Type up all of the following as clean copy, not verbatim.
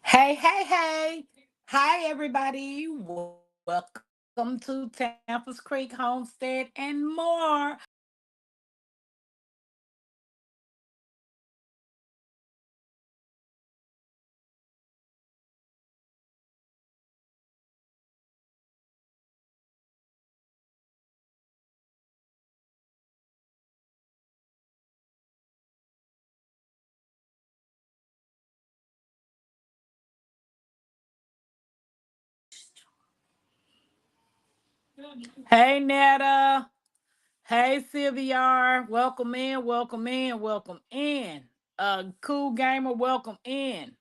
Hey, hey, hey. Hi, everybody. Welcome to Tampa's Creek Homestead and more. Hey, Netta. Hey, Sylvia. Welcome in, welcome in, welcome in. Cool Gamer, welcome in.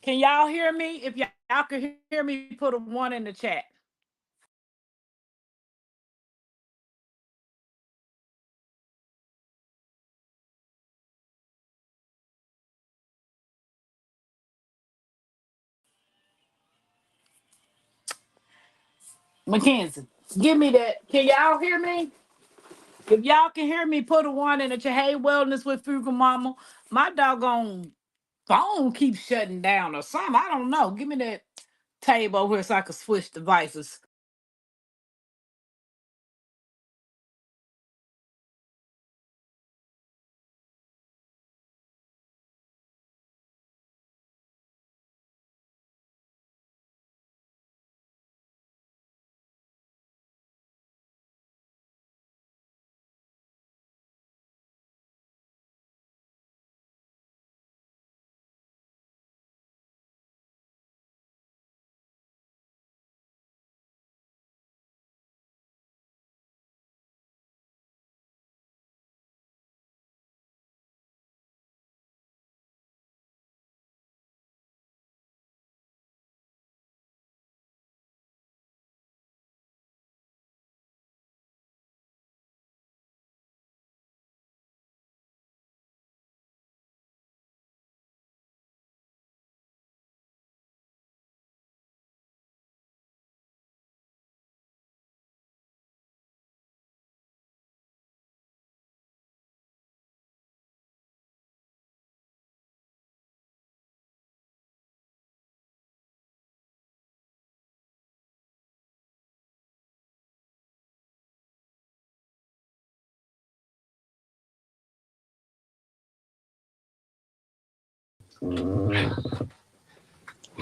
Can y'all hear me? If y'all can hear me, put a one in the chat. Mackenzie, give me that. Can y'all hear me? If y'all can hear me, put a one in the chat. Hey, Wellness with Frugal Mama. My doggone phone keeps shutting down or something. I don't know. Give me that table over here so I can switch devices.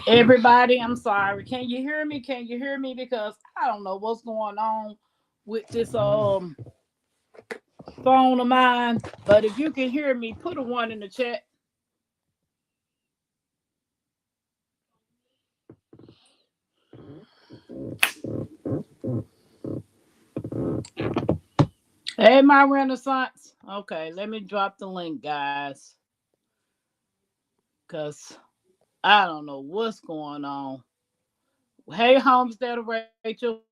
Everybody, I'm sorry. Can you hear me? Can you hear me? Because I don't know what's going on with this phone of mine. But if you can hear me, put a one in the chat. Hey, my Renaissance. Okay, let me drop the link, guys. Cause I don't know what's going on. Hey, Homestead Rachel.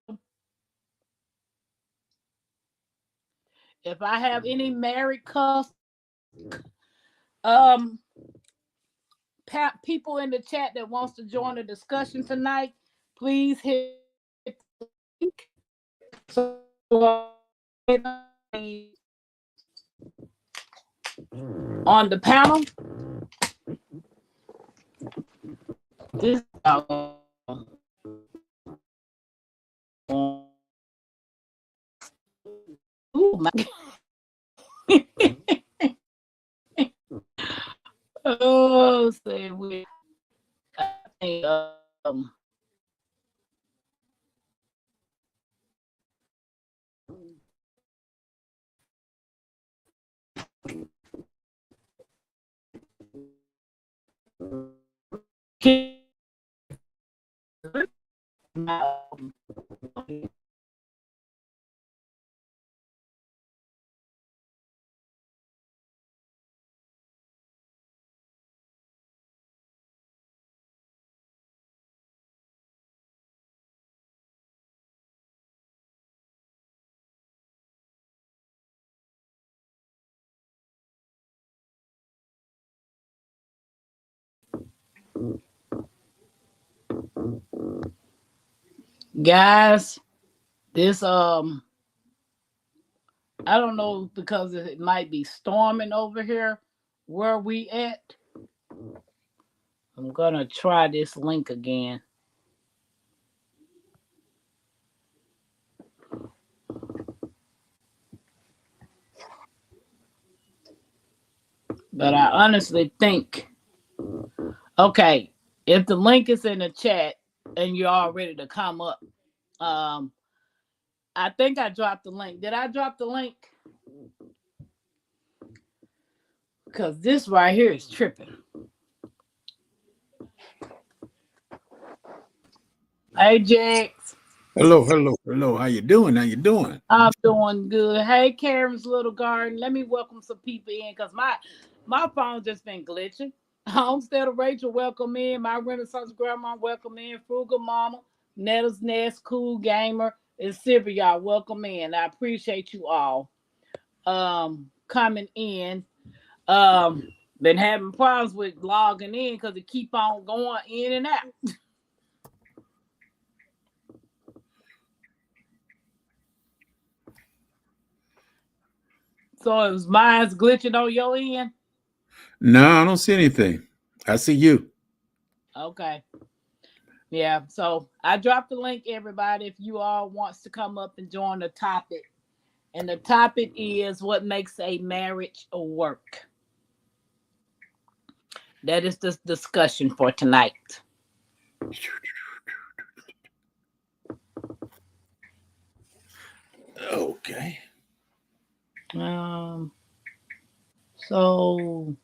If I have any married um people in the chat that wants to join the discussion tonight, please hit the link so on the panel. This oh my oh say we I think guys, this I don't know because it might be storming over here where we at. I'm gonna try this link again. But I honestly think, okay, if the link is in the chat and you're all ready to come up, um, I think I dropped the link. Did I drop the link? Because this right here is tripping. Hey, Jax. Hello, hello, hello. How you doing? How you doing? I'm doing good. Hey, Karen's little garden. Let me welcome some people in because my phone just been glitching. Homestead of Rachel, welcome in. My Renaissance grandma, welcome in. Frugal Mama, Netta's Nest, Cool Gamer, and Sylvia, y'all, welcome in. I appreciate you all coming in. Um, been having problems with logging in because it keep on going in and out. So is mine's glitching on your end? No, I don't see anything. I see you. Okay. Yeah, so I dropped the link, everybody, if you all wants to come up and join the topic. And the topic is what makes a marriage work. That is the discussion for tonight. Okay. Um, so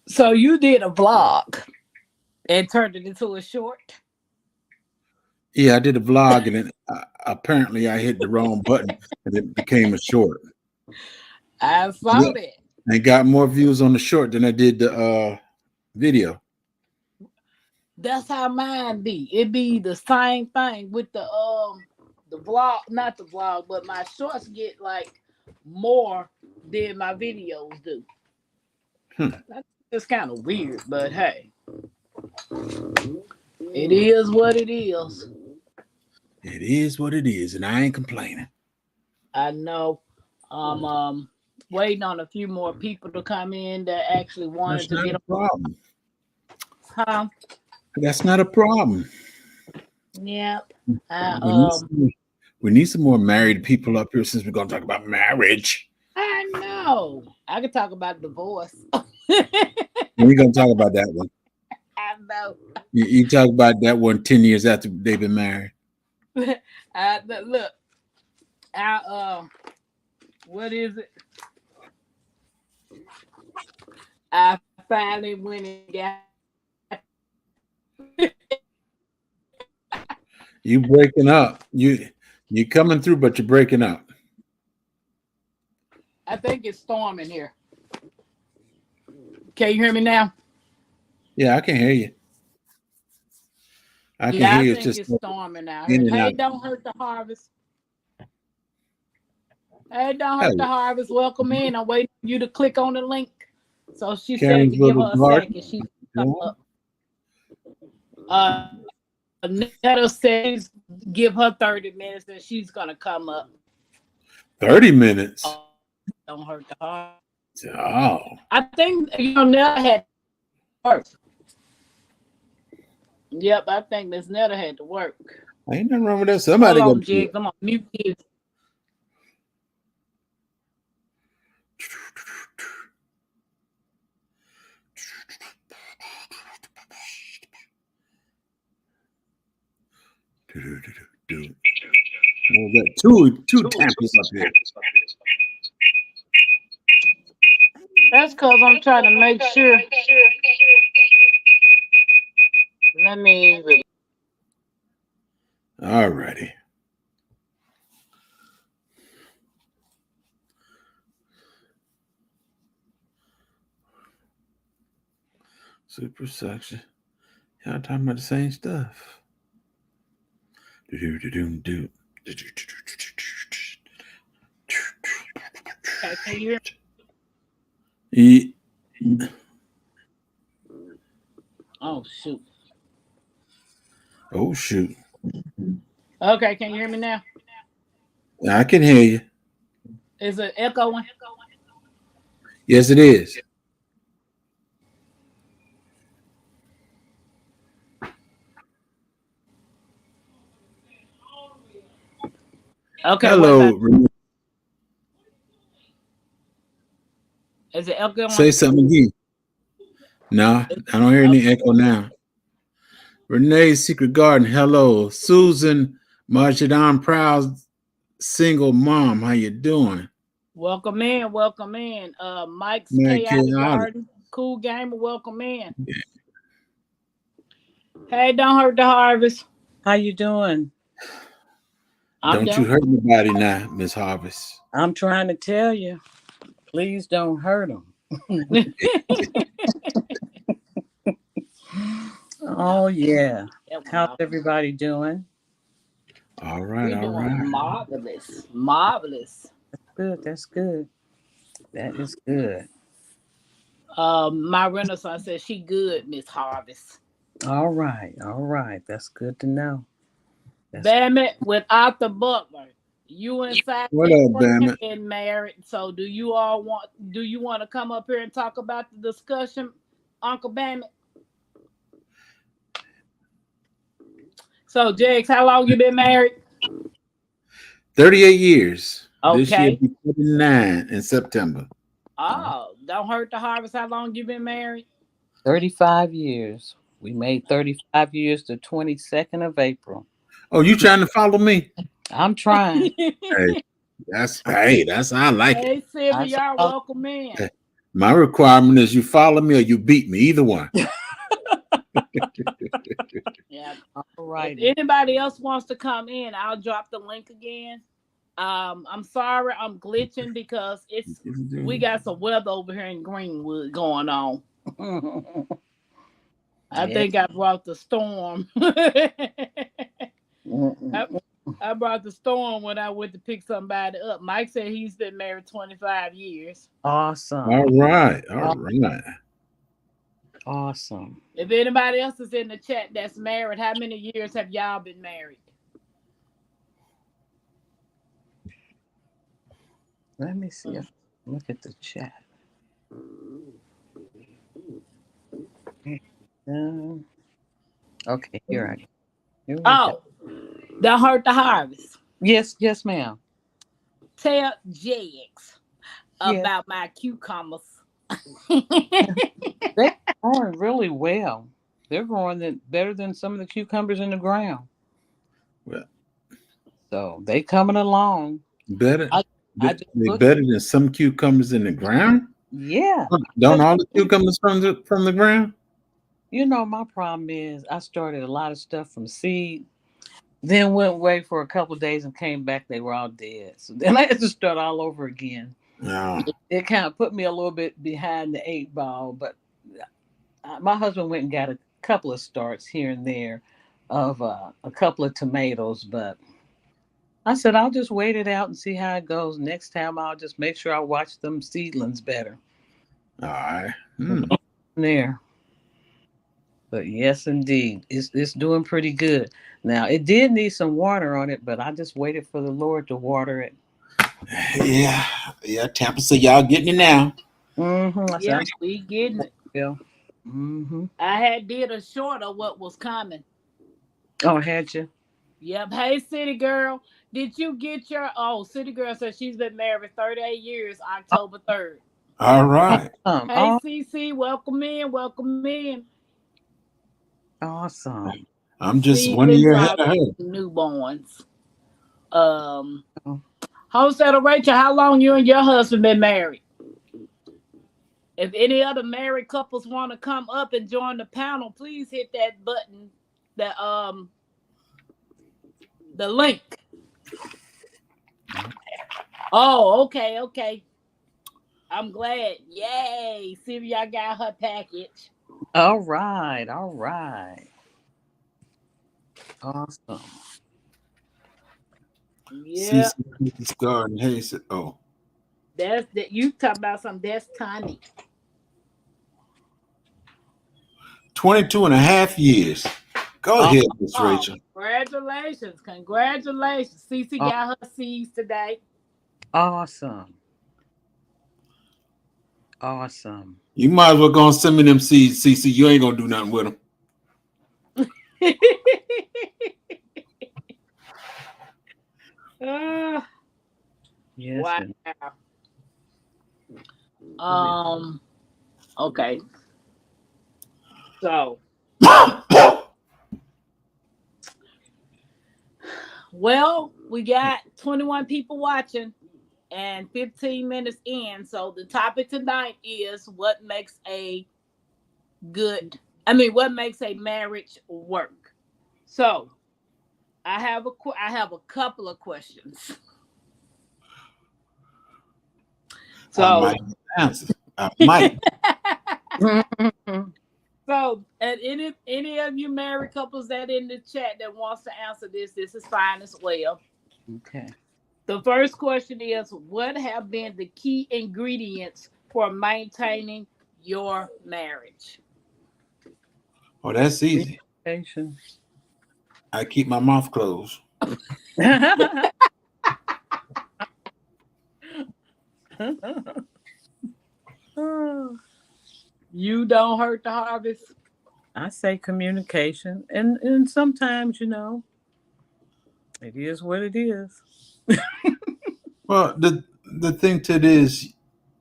so you did a vlog and turned it into a short. Yeah, I did a vlog and then apparently I hit the wrong button and it became a short. I saw Yeah, that. I got more views on the short than I did the video. That's how mine be. It be the same thing with the vlog, not the vlog, but my shorts get like more than my videos do. Hmm. That's kind of weird, but hey, it is what it is. It is what it is, and I ain't complaining. I know. Waiting on a few more people to come in that actually wanted That's to not get a problem. on. Huh? That's not a problem. Yep. I We need we need some more married people up here since we're gonna talk about marriage. I know. I could talk about divorce. We ain't gonna talk about that one. I know. You talk about that one 10 years after they've been married. Look, I what is it? I finally went and got. You breaking up. You coming through, but you're breaking up. I think it's storming here. Can you hear me now? Yeah, I can hear you. I can Yeah, hear I you. It's think just it's storming out here. in and Hey, out. don't hurt the harvest. Hey, don't hurt the Hey, harvest. Welcome in. I'm waiting for you to click on the link. So she said Karen's to give little her a garden. second. She come Go on. up. Netta says give her 30 minutes and she's gonna come up. 30 minutes. Oh, don't hurt the harvest. Oh, I think Netta had work. Yep, I think Miss Netta had to work. ain't nothing wrong with that. Hold Somebody gonna on, do Jig. it. I'm gonna mute this. We got two tampers up here. That's because I'm trying to make sure. Let me. All righty. Super suction. Y'all talking about the same stuff. Do. Can you hear E- me? Oh shoot. Oh shoot. Okay, can you hear me now? I can hear you. Is it echoing? Yes, it is. Okay, what Hello, about Renee. is it echo on? Say something again. No, I don't hear Okay. any echo now. Renee's Secret Garden. Hello, Susan Marchadon, proud single mom. How you doing? Welcome in, welcome in. Mike's Man, Chaotic chaotic. Garden, Cool Gamer, welcome in. Hey, don't hurt the harvest. How you doing? I'm Don't you done. hurt nobody now, Miss Harvest. I'm trying to tell you. Please don't hurt them. Oh yeah. Yeah, How's wow. everybody doing? All right, We're all doing right. marvelous, marvelous. Good. That's good. That is good. My Renaissance says she good, Miss Harvest. All right. All right. That's good to know. That's Damn it, with Arthur Butler. You and Fat What up, damn have it? been married. So do you want to come up here and talk about the discussion, Uncle Bandit? So Jakes, how long you been married? 38 years. This year Okay. be 39 in September. Oh, don't hurt the harvest. How long you been married? 35 years. We made 35 years the 22nd of April. Oh, you trying to follow me? I'm trying. Hey, that's how I like it. Hey, Sylvia, I y'all saw- welcome in. My requirement is you follow me or you beat me. Either one. Yeah. All If right. anybody else wants to come in, I'll drop the link again. I'm sorry I'm glitching because we got some weather over here in Greenwood going on. I Yeah. think I brought the storm. I brought the storm when I went to pick somebody up. Mike said he's been married 25 years. Awesome. All right, all right. Awesome. If anybody else is in the chat that's married, how many years have y'all been married? Let me see if look at the chat. Okay, here we go. Oh, don't hurt the harvest. Yes, ma'am. Tell Jax Yes. about my cucumbers. They're growing really well. They're growing better than some of the cucumbers in the ground. Well, So they coming along. better. I They just looked. better than some cucumbers in the ground. Yeah. Don't all the cucumbers from the ground? You know, my problem is I started a lot of stuff from seed, then went away for a couple of days and came back. They were all dead. So then I had to start all over again. No. It kind of put me a little bit behind the 8 ball, but my husband went and got a couple of starts here and there of a couple of tomatoes, but I said I'll just wait it out and see how it goes. Next time I'll just make sure I watch them seedlings better. All right. There. But yes, indeed, it's doing pretty good. Now it did need some water on it, but I just waited for the Lord to water it. Yeah. Tampa said y'all getting it now. Mm-hmm. Yeah, we getting it. Yeah. Mm-hmm. I had did a short of what was coming. Oh, had you? Yep. Hey, City Girl, did you get your? Oh, City Girl says she's been married 38 years, October 3rd. All right. Hey, CC, welcome in, welcome in. Awesome. I'm just 1 year ahead of her. Newborns. Homesteader Rachel, how long you and your husband been married? If any other married couples want to come up and join the panel, please hit that button, the link. Oh, okay. I'm glad. Yay. Sylvia got her package. All right. Awesome. Yeah. Cookies Garden. Hey, oh. That's that you talk about something that's tiny. 22 and a half years. Go ahead, Miss Rachel. Congratulations. Cece got her seeds today. Awesome. You might as well go and send me them seeds, CC. You ain't gonna do nothing with them. Uh, Yes. wow. Okay. So, well, we got 21 people watching and 15 minutes in. So the topic tonight is what makes a marriage work. So I have a couple of questions. I So might answer. I might. so and any of you married couples that in the chat that wants to answer this is fine as well. Okay. The first question is, what have been the key ingredients for maintaining your marriage? Oh, that's easy. Communication. I keep my mouth closed. You don't hurt the harvest. I say communication, and sometimes it is what it is. Well, the thing to it is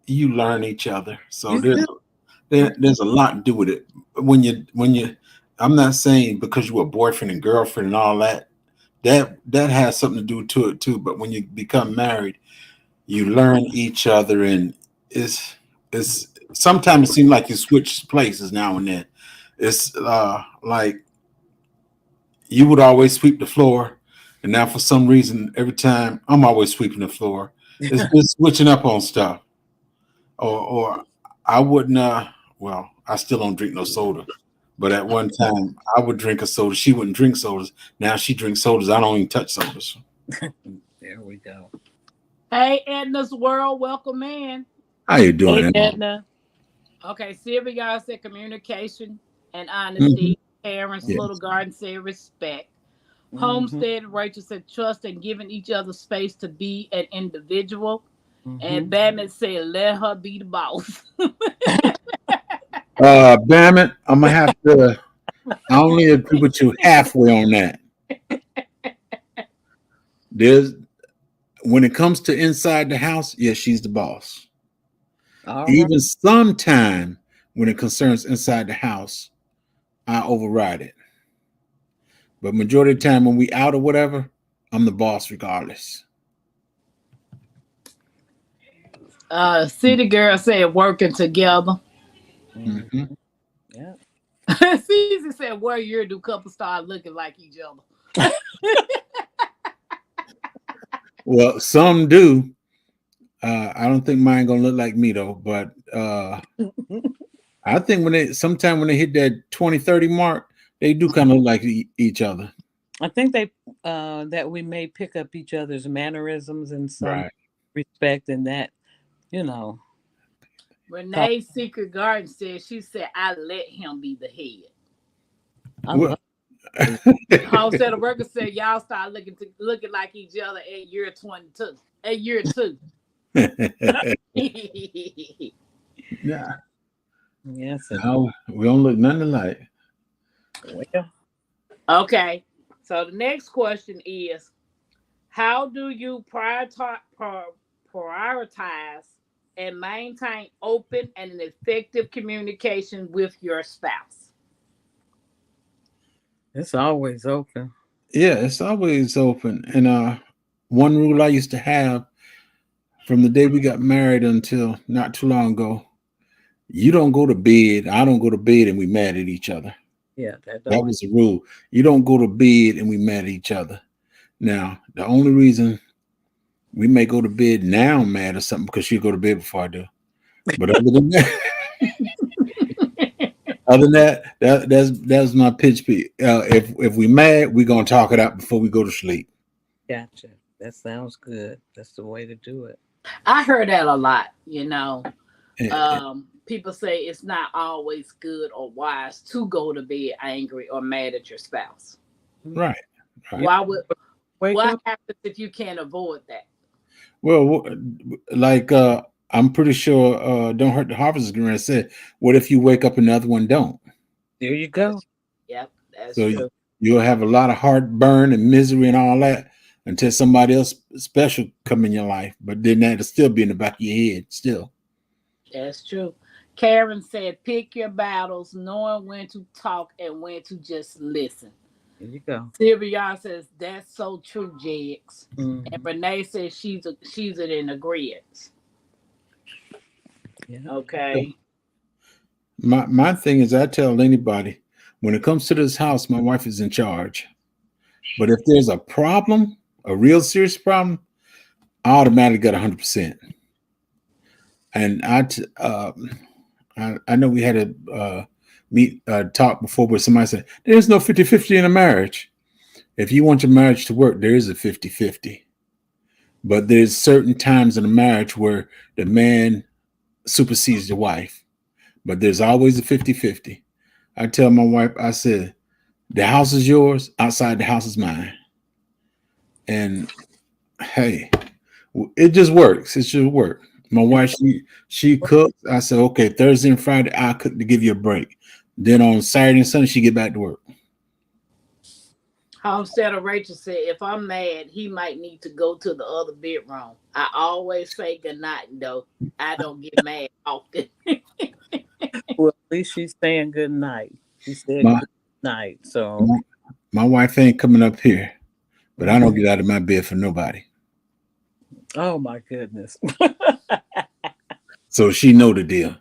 you learn each other. So You still, there's a lot to do with it. When you I'm not saying because you're a boyfriend and girlfriend and all that, that has something to do to it too. But when you become married, you learn each other, and it's sometimes it seems like you switch places now and then. It's like you would always sweep the floor, and now for some reason every time I'm always sweeping the floor. It's just switching up on stuff. Or I wouldn't well, I still don't drink no soda. But at one time I would drink a soda. She wouldn't drink sodas. Now she drinks sodas. I don't even touch sodas. there we go. Hey, Edna's World, welcome in. How you doing? Hey, Edna? Edna. Okay, Sylvia said communication and Mhm. honesty. Parents, Yes. Little Garden said respect. Mhm. Homestead, Rachel said trust and giving each other space to be an individual. Mhm. And Batman said let her be the boss. Damn it. I'm gonna have to I only agree with you halfway on that. There's when it comes to inside the house, yes, she's the boss. All right. Even sometime when it concerns inside the house, I override it. But majority of the time when we out or whatever, I'm the boss regardless. City Girl said working together. Mhm. hmm Yeah. Caesar said where year do couples start looking like each other? Well, some do. I don't think mine gonna look like me though, but I think sometime when they hit that 20-30 mark, they do kind of look like each other. I think they that we may pick up each other's mannerisms in some Right. respect, and that you know. Renee Secret Garden said she said I let him be the head. I Well, love Homestead of Records said y'all start looking like each other at year 22. At year 2. yeah. yes. No, we don't look nothing alike. Well, Okay. So the next question is how do you prioritize and maintain open and an effective communication with your spouse? it's always open. Yeah, it's always open. And one rule I used to have from the day we got married until not too long ago, you don't go to bed, I don't go to bed and we mad at each other. Yeah, that That don't. was the rule. You don't go to bed and we mad at each other. Now, the only reason we may go to bed now mad or something because she go to bed before I do. But other than that, that's my pitch. If we mad, we gonna talk it out before we go to sleep. Gotcha. That sounds good. That's the way to do it. I heard that a lot, And- people say it's not always good or wise to go to bed angry or mad at your spouse. right. Why would Wake what up. happens if you can't avoid that? Well, like I'm pretty sure Don't Hurt the Harvest is going to say, what if you wake up and the other one don't? There you go. Yep, that's So true. you'll have a lot of heartburn and misery and all that. until somebody else special come in your life. But then that'll still be in the back of your head still. That's true. Karen said, pick your battles, knowing when to talk and when to just listen. There you go. Sylvia says, that's so true, Jigs. Mhm. And Renee says she's in agreement. Yeah. Okay. My thing is, I tell anybody, when it comes to this house, my wife is in charge. But if there's a problem, a real serious problem, I automatically got 100%. And I know we had a talk before where somebody said, there's no 50-50 in a marriage. If you want your marriage to work, there is a 50-50. But there's certain times in a marriage where the man supersedes the wife. But there's always a 50-50. I tell my wife, I said, the house is yours, outside the house is mine. And hey, it just works. It should work. My wife, she cooks. I said, okay, Thursday and Friday, I'll cook to give you a break. Then on Saturday and Sunday, she get back to work. Homesteader Rachel said, if I'm mad, he might need to go to the other bedroom. I always say good night, though. I don't get mad often. Well, at least she's saying good night. She said good night. So my wife ain't coming up here, but I don't get out of my bed for nobody. Oh my goodness. So she know the deal.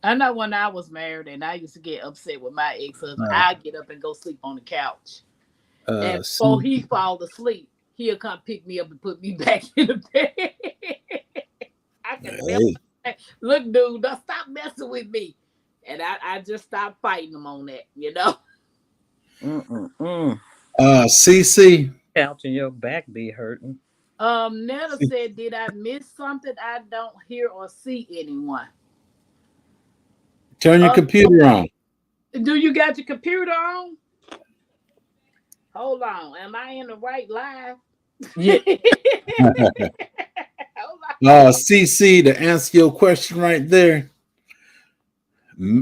I know when I was married and I used to get upset with my ex-husband, I'd get up and go sleep on the couch. And before he fall asleep, he'll come pick me up and put me back in the bed. I can never look, dude, don't stop messing with me. And I just stopped fighting him on that, you know. CC. Couch and your back be hurting. Netta said, did I miss something? I don't hear or see anyone. Turn your computer on. Do you got your computer on? Hold on. Am I in the right live? Yeah. CC, to answer your question right there,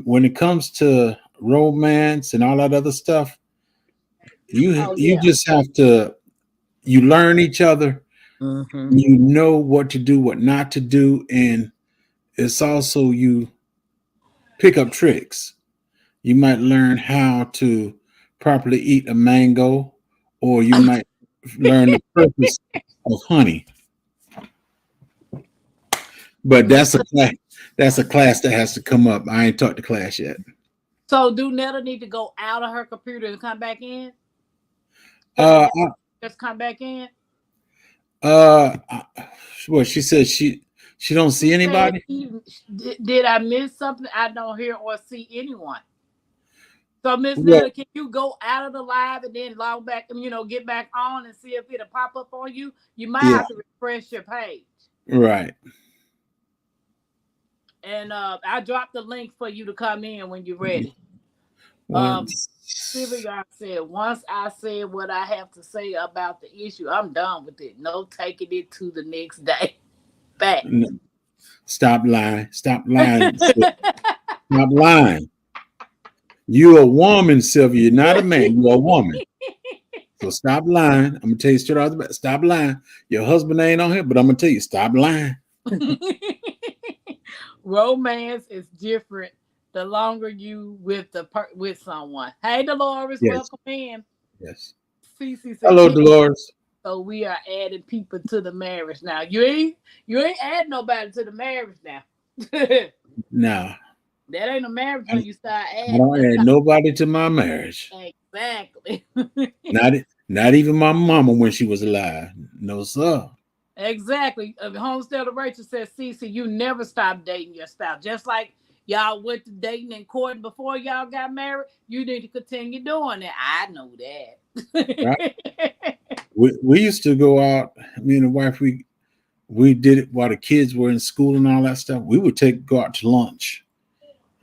when it comes to romance and all that other stuff, you just have to, you learn each other. Mm-hmm. You know what to do, what not to do, and it's also you pick up tricks. You might learn how to properly eat a mango, or you might learn the purpose of honey. But that's a class that has to come up. I ain't taught the class yet. So do Netta need to go out of her computer and come back in? Just come back in? Well, she said she don't see anybody. Did I miss something? I don't hear or see anyone. So Miss Netta, can you go out of the live and then log back and get back on and see if it'll pop up on you? You might have to refresh your page. Right. And I dropped the link for you to come in when you're ready. Sylvia said, once I said what I have to say about the issue, I'm done with it. No taking it to the next day. Back. Stop lying. Stop lying. Stop lying. You're a woman, Sylvia. You're not a man. You're a woman. So stop lying. I'm going to tell you straight out the back. Stop lying. Your husband ain't on here, but I'm going to tell you, stop lying. Romance is different the longer you with someone. Hey, Dolores, welcome in. Yes. Cece said, hello, Dolores. So we are adding people to the marriage now. You ain't adding nobody to the marriage now. No. That ain't a marriage when you start adding. I don't add nobody to my marriage. Exactly. Not even my mama when she was alive. No, sir. Exactly. Homesteader Rachel says, Cece, you never stop dating your spouse. Just like y'all went to dating and courting before y'all got married, you need to continue doing that. I know that. Right? we used to go out, me and the wife, we did it while the kids were in school and all that stuff. We would go out to lunch.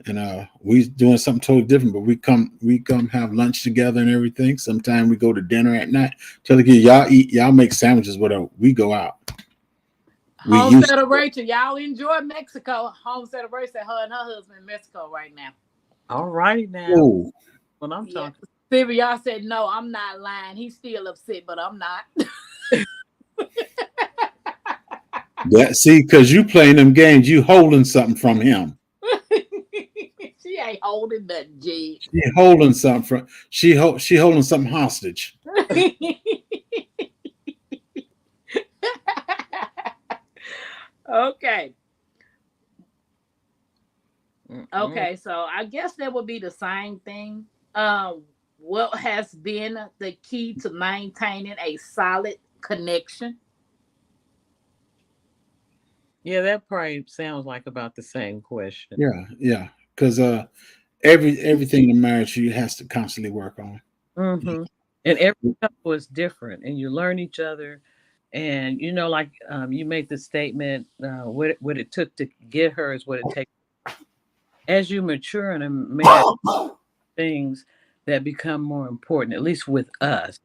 And we doing something totally different, but we come have lunch together and everything. Sometimes we go to dinner at night. Tell the kids, y'all eat, y'all make sandwiches, whatever. We go out. Homesteader Rachel, y'all enjoy Mexico. Homesteader Rachel said her and her husband in Mexico right now. All right now. Ooh. When I'm talking. Sylvia, y'all said no. I'm not lying. He's still upset, but I'm not. That see, because you playing them games, you holding something from him. She ain't holding nothing, G. She holding something from she holding something hostage. Okay. Mm-mm. Okay, so I guess that would be the same thing. What has been the key to maintaining a solid connection? Yeah, that probably sounds like about the same question. Yeah. Because everything in marriage you has to constantly work on. Mm-hmm. And every couple is different, and you learn each other. And like you made the statement, what it took to get her is what it takes. As you mature in a marriage, things that become more important, at least with us.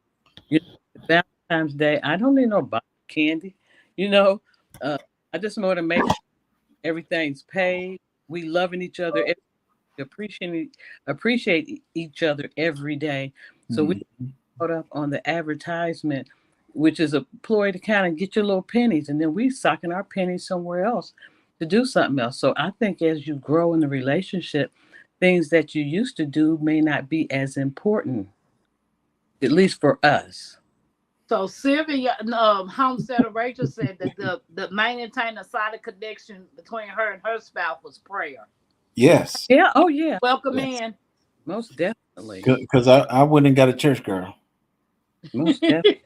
Valentine's Day, I don't need no box of candy. You know, uh, I just want to make sure everything's paid. We loving each other, appreciate each other every day. So we Mhm. caught up on the advertisement, which is a ploy to kind of get your little pennies, and then we socking our pennies somewhere else to do something else. So I think as you grow in the relationship, things that you used to do may not be as important, at least for us. So Sylvia, Homestead Rachel said that the maintaining a solid connection between her and her spouse was prayer. Yes. Yeah. Oh yeah. Welcome Yes. in. Most definitely. Because I went and got a church girl. Most definitely.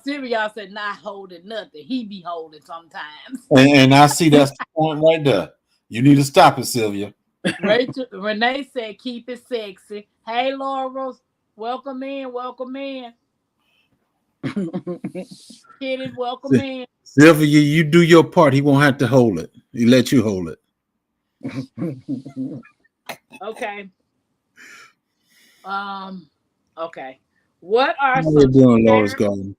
Sylvia said not holding nothing. He be holding sometimes. And I see that's the point right there. You need to stop it, Sylvia. Rachel Renee said keep it sexy. Hey Laurel, welcome in, welcome in. Kitty, welcome in. Sylvia, you do your part. He won't have to hold it. He let you hold it. Okay. Okay. What are How some you doing, Laura's shared Garden?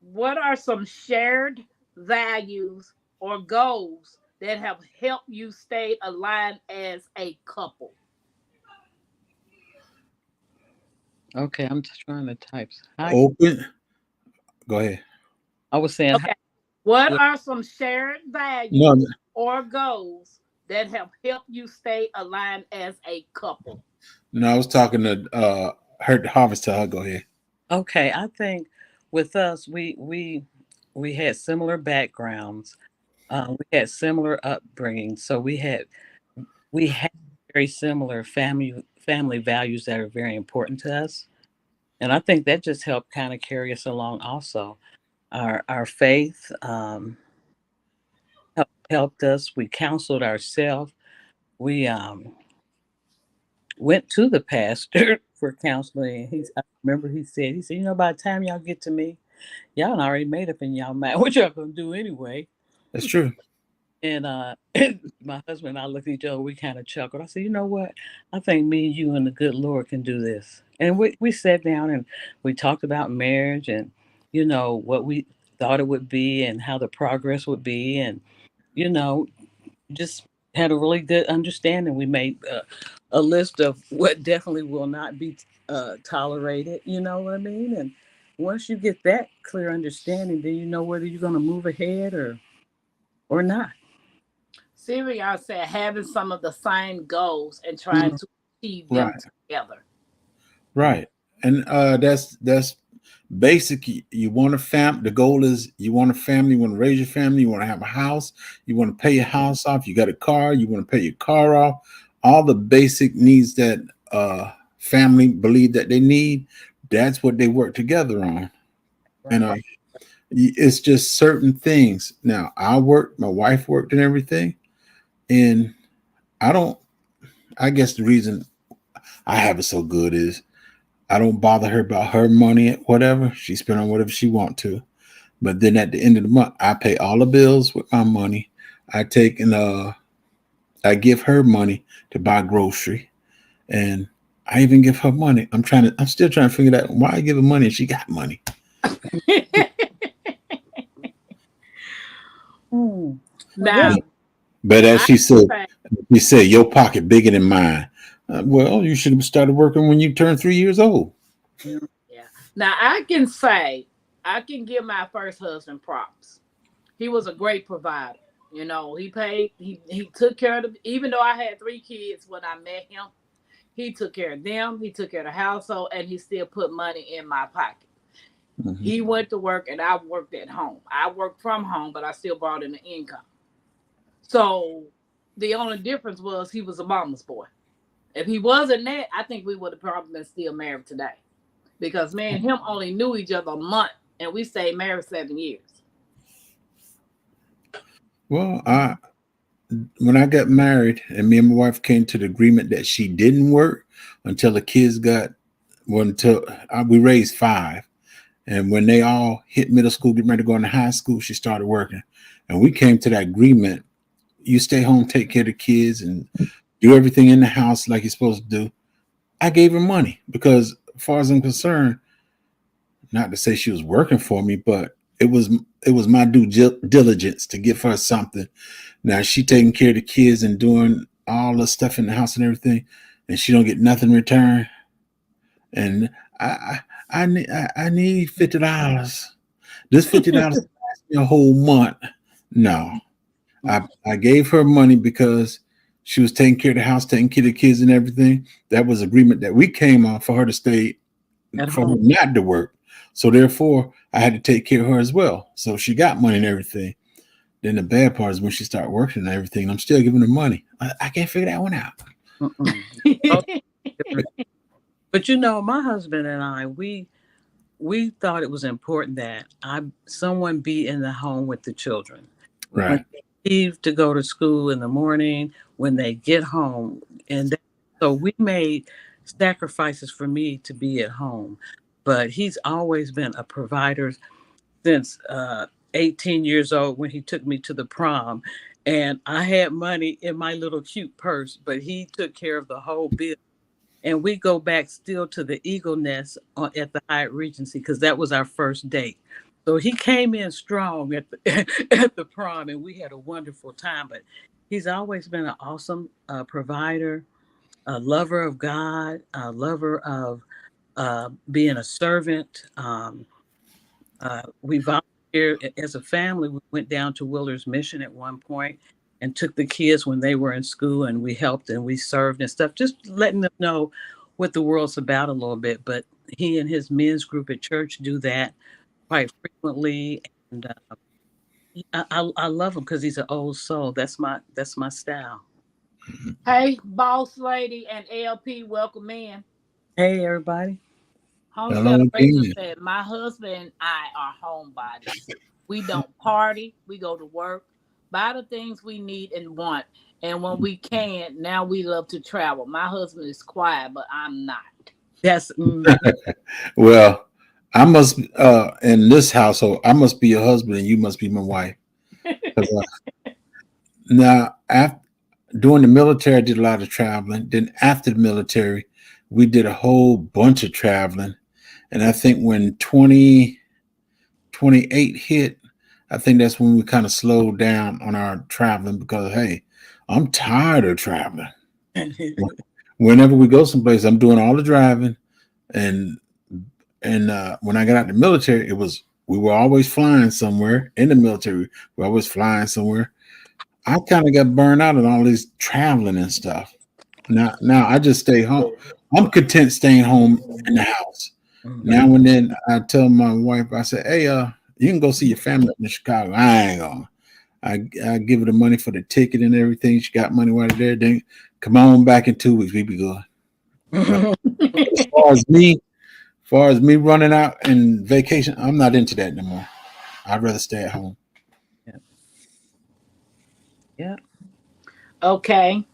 what are some shared values or goals that have helped you stay aligned as a couple? Okay, I'm just trying to type. Hi. Open. Go ahead. I was saying hi. Okay. What are some shared No, values or goals that have helped you stay aligned as a couple? no, I was talking to her Harvest. Tell her. Go ahead. Okay, I think with us, we had similar backgrounds. We had similar upbringing, so we had very similar family values that are very important to us, and I think that just helped kind of carry us along. Also, our faith helped us. We counseled ourselves. We went to the pastor for counseling. I remember he said, by the time y'all get to me, y'all done already made up in y'all mind what y'all gonna do anyway. That's true. And my husband and I looked at each other, we kind of chuckled. I said, you know what? I think me and you and the good Lord can do this. And we sat down and we talked about marriage and, what we thought it would be and how the progress would be. And, you know, just had a really good understanding. We made a list of what definitely will not be tolerated, you know what I mean? And once you get that clear understanding, then you know whether you're going to move ahead or not. Syria said having some of the same goals and trying Mhm. to achieve them Right. together. Right. And that's basic. You want a fam. The goal is you want a family. You want to raise your family. You want to have a house. You want to pay your house off. You got a car. You want to pay your car off. All the basic needs that family believe that they need. That's what they work together on. And Right. it's just certain things. Now I work. My wife worked and everything. And I don't. I guess the reason I have it so good is I don't bother her about her money, whatever. She spend on whatever she want to. But then at the end of the month, I pay all the bills with my money. I take and I give her money to buy grocery. And I even give her money. I'm still trying to figure out why I give her money if she got money. Well, Now, But as I she said, say, your pocket bigger than mine. Well, you should have started working when you turned 3 years old. Yeah. Yeah. Now I can say I can give my first husband props. He was a great provider. You know, he paid. He took care of the. Even though I had 3 kids when I met him, he took care of them. He took care of the household, and he still put money in my pocket. Mhm. He went to work, and I worked at home. I worked from home, but I still brought in the income. So the only difference was he was a mama's boy. If he wasn't that, I think we would have probably been still married today. Because me and him only knew each other a month, and we stayed married 7 years. Well, I when I got married and me and my wife came to the agreement that she didn't work until the kids got well, until we raised five. And when they all hit middle school, getting ready to go into high school, she started working. And we came to that agreement. You stay home, take care of the kids, and do everything in the house like you're supposed to do. I gave her money because, as far as I'm concerned, not to say she was working for me, but it was my due diligence to give her something. Now she taking care of the kids and doing all the stuff in the house and everything, and she don't get nothing in return. And I need $50. This $50 lasts me a whole month. No, I gave her money because she was taking care of the house, taking care of the kids and everything. That was agreement that we came on for her to stay, At for her home. not to work. So therefore, I had to take care of her as well. So she got money and everything. Then the bad part is when she started working and everything. I'm still giving her money. I can't figure that one out. Mm-mm. Oh, different. But my husband and I, we thought it was important that someone be in the home with the children when Right. they leave to go to school in the morning, when they get home, so we made sacrifices for me to be at home. But he's always been a provider since 18 years old when he took me to the prom. And I had money in my little cute purse, but he took care of the whole bill. And we go back still to the Eagle Nest at the Hyatt Regency because that was our first date. So he came in strong at the at the prom, and we had a wonderful time. But he's always been an awesome provider, a lover of God, a lover of being a servant. We volunteered as a family. We went down to Willer's Mission at one point and took the kids when they were in school, and we helped and we served and stuff, just letting them know what the world's about a little bit. But he and his men's group at church do that quite frequently, and I love him because he's an old soul. That's my style. Hey, boss lady and LP, welcome in. Hey, everybody. Hello Homestead Rachel again. said, my husband and I are homebodies. We don't party, we go to work, buy the things we need and want. And when we can, now we love to travel. My husband is quiet, but I'm not. That's Well, I must in this household, I must be your husband and you must be my wife. 'Cause, now, after during the military, I did a lot of traveling. Then after the military, we did a whole bunch of traveling. And I think when 2028 hit, I think that's when we kind of slowed down on our traveling because, hey, I'm tired of traveling. Whenever we go someplace, I'm doing all the driving. And when I got out of the military, we were always flying somewhere in the military. We're always flying somewhere. I kind of got burned out on all this traveling and stuff. Now I just stay home. I'm content staying home in the house. Now and then I tell my wife, I say, hey, you can go see your family in Chicago. I ain't gonna. I give her the money for the ticket and everything. She got money while there. Then come on back in 2 weeks. We be good. But as far as me running out and vacation, I'm not into that no more. I'd rather stay at home. Yeah. Yeah. Okay.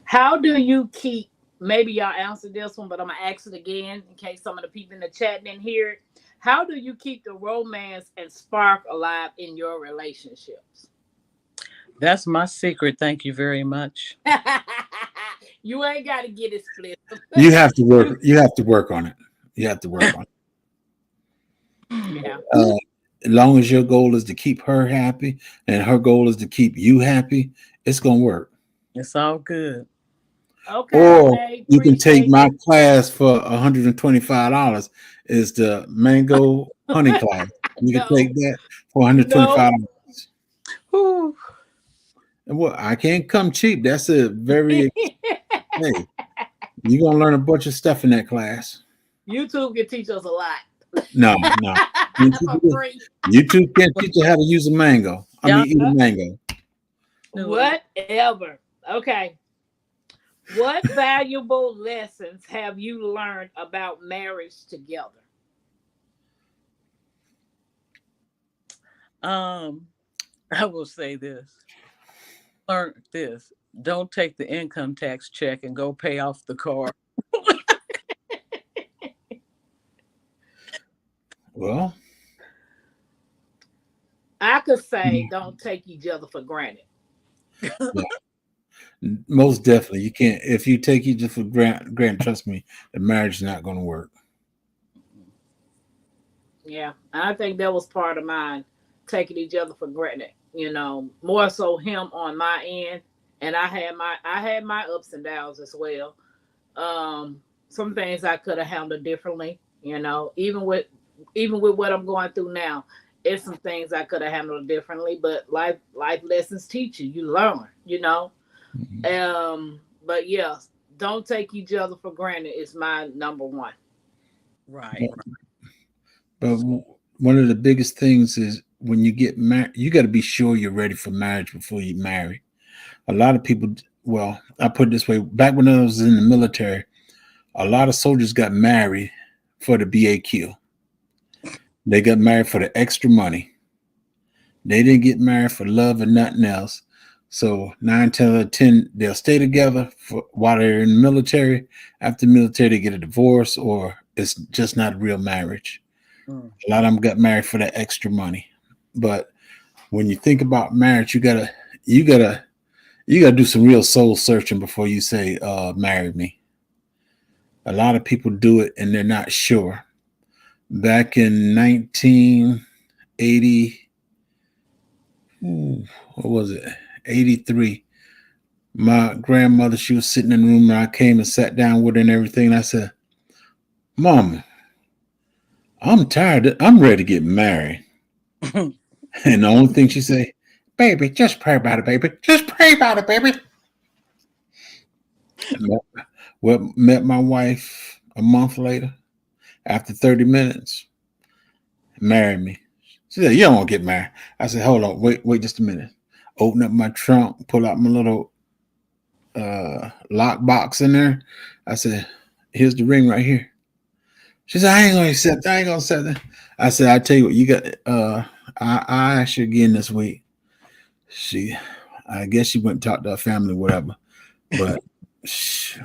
How do you keep, maybe y'all answered this one, but I'm going to ask it again in case some of the people in the chat didn't hear it. How do you keep the romance and spark alive in your relationships? That's my secret. Thank you very much. You ain't got to get it split. You have to work. You have to work on it. You have to work on it. Yeah. As long as your goal is to keep her happy and her goal is to keep you happy, it's gonna work. It's all good. Okay, Or Jay. you can take Appreciate my you. class for $125. Is the mango honey class. You can take No, that for $125. no. Whew. And well, I can't come cheap. That's a very hey, you're gonna learn a bunch of stuff in that class. YouTube can teach us a lot No, no. for YouTube, free. YouTube can't teach you how to use a mango. I Y'all mean eat a mango. know what? Whatever. Okay. What valuable lessons have you learned about marriage together? I will say this. Learn this. Don't take the income tax check and go pay off the car. Well, I could say don't take each other for granted. yeah, most definitely. You can't if you take each other for granted, trust me, the marriage is not gonna work. Yeah. I think that was part of mine, taking each other for granted. More so him on my end. And I had my ups and downs as well. Some things I could have handled differently, even with what I'm going through now. It's some things I could have handled differently, but life lessons teach you. You learn. Mhm. But yeah, don't take each other for granted is my number one. Right. But one of the biggest things is when you get married, you got to be sure you're ready for marriage before you marry. A lot of people, well, I put it this way: back when I was in the military, a lot of soldiers got married for the BAQ. They got married for the extra money. They didn't get married for love and nothing else. So 9, 10, 10, they'll stay together while they're in the military. After the military, they get a divorce, or it's just not a real marriage. Mm. A lot of them got married for that extra money. But when you think about marriage, you gotta do some real soul searching before you say, marry me. A lot of people do it and they're not sure. Back in 1980, what was it? 83. My grandmother, she was sitting in the room and I came and sat down with her and everything. And I said, Mama, I'm tired. I'm ready to get married. And the only thing she said, baby, just pray about it, baby. Just pray about it, baby. Met my wife a month later. After 30 minutes, married me. She said, you don't want to get married. I said, hold on, wait just a minute. Open up my trunk, pull out my little lock box in there. I said, here's the ring right here. She said, I ain't gonna accept that. I ain't gonna accept that. I said, I tell you what, you got I asked you again this week. I guess she went and talked to her family, whatever. But she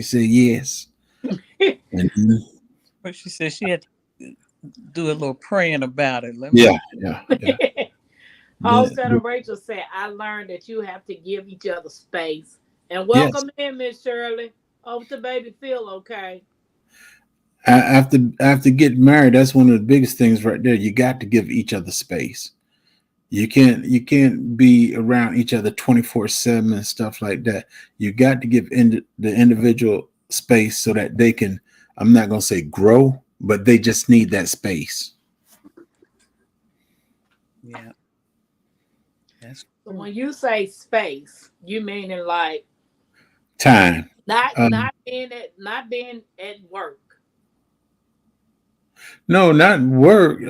said yes. And But she said she had to do a little praying about it. Let me. yeah. Homestead of Rachel said, I learned that you have to give each other space. And Yes. welcome in, Miss Shirley. Hope the baby feel okay. After getting married, that's one of the biggest things right there. You got to give each other space. You can't be around each other 24/7 and stuff like that. You got to give the individual space so that they can, I'm not gonna say grow, but they just need that space. Yeah. That's So when you say space, you mean it like Time. not Um, being at work. no, not work.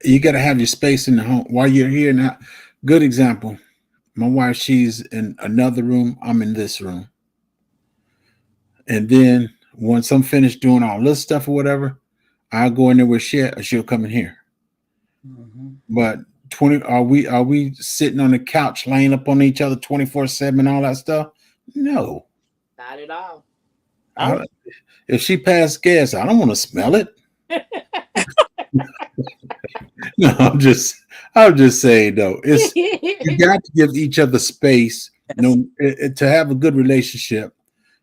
You got to have your space in the home while you're here. Now, good example. My wife, she's in another room. I'm in this room. And then once I'm finished doing all this stuff or whatever, I'll go in there with shit or she'll come in here. mm-hmm. But 20 are we sitting on the couch laying up on each other 24/7 all that stuff? No. Not at all. If she passed gas, I don't want to smell it. No, I'm just saying though. It's you got to give each other space. To have a good relationship,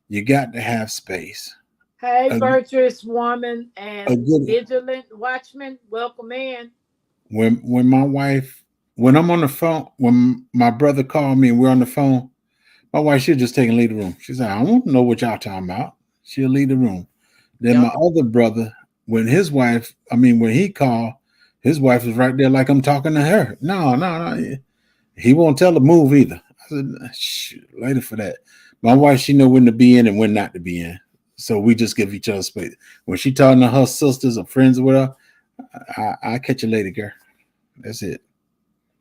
you got to have space. Hey, A, virtuous woman a and good vigilant watchman, welcome in. when my wife when I'm on the phone, when my brother called me and we're on the phone, My wife, she'll just take and leave the room. She's like, I don't know what y'all talking about. She'll leave the room. Then Yep. my other brother, when when he called, his wife was right there like I'm talking to her. No. He won't tell the move either. I said, shoot, later for that. My wife, she know when to be in and when not to be in. So we just give each other space. When she talking to her sisters or friends or whatever, I catch you later, girl. That's it.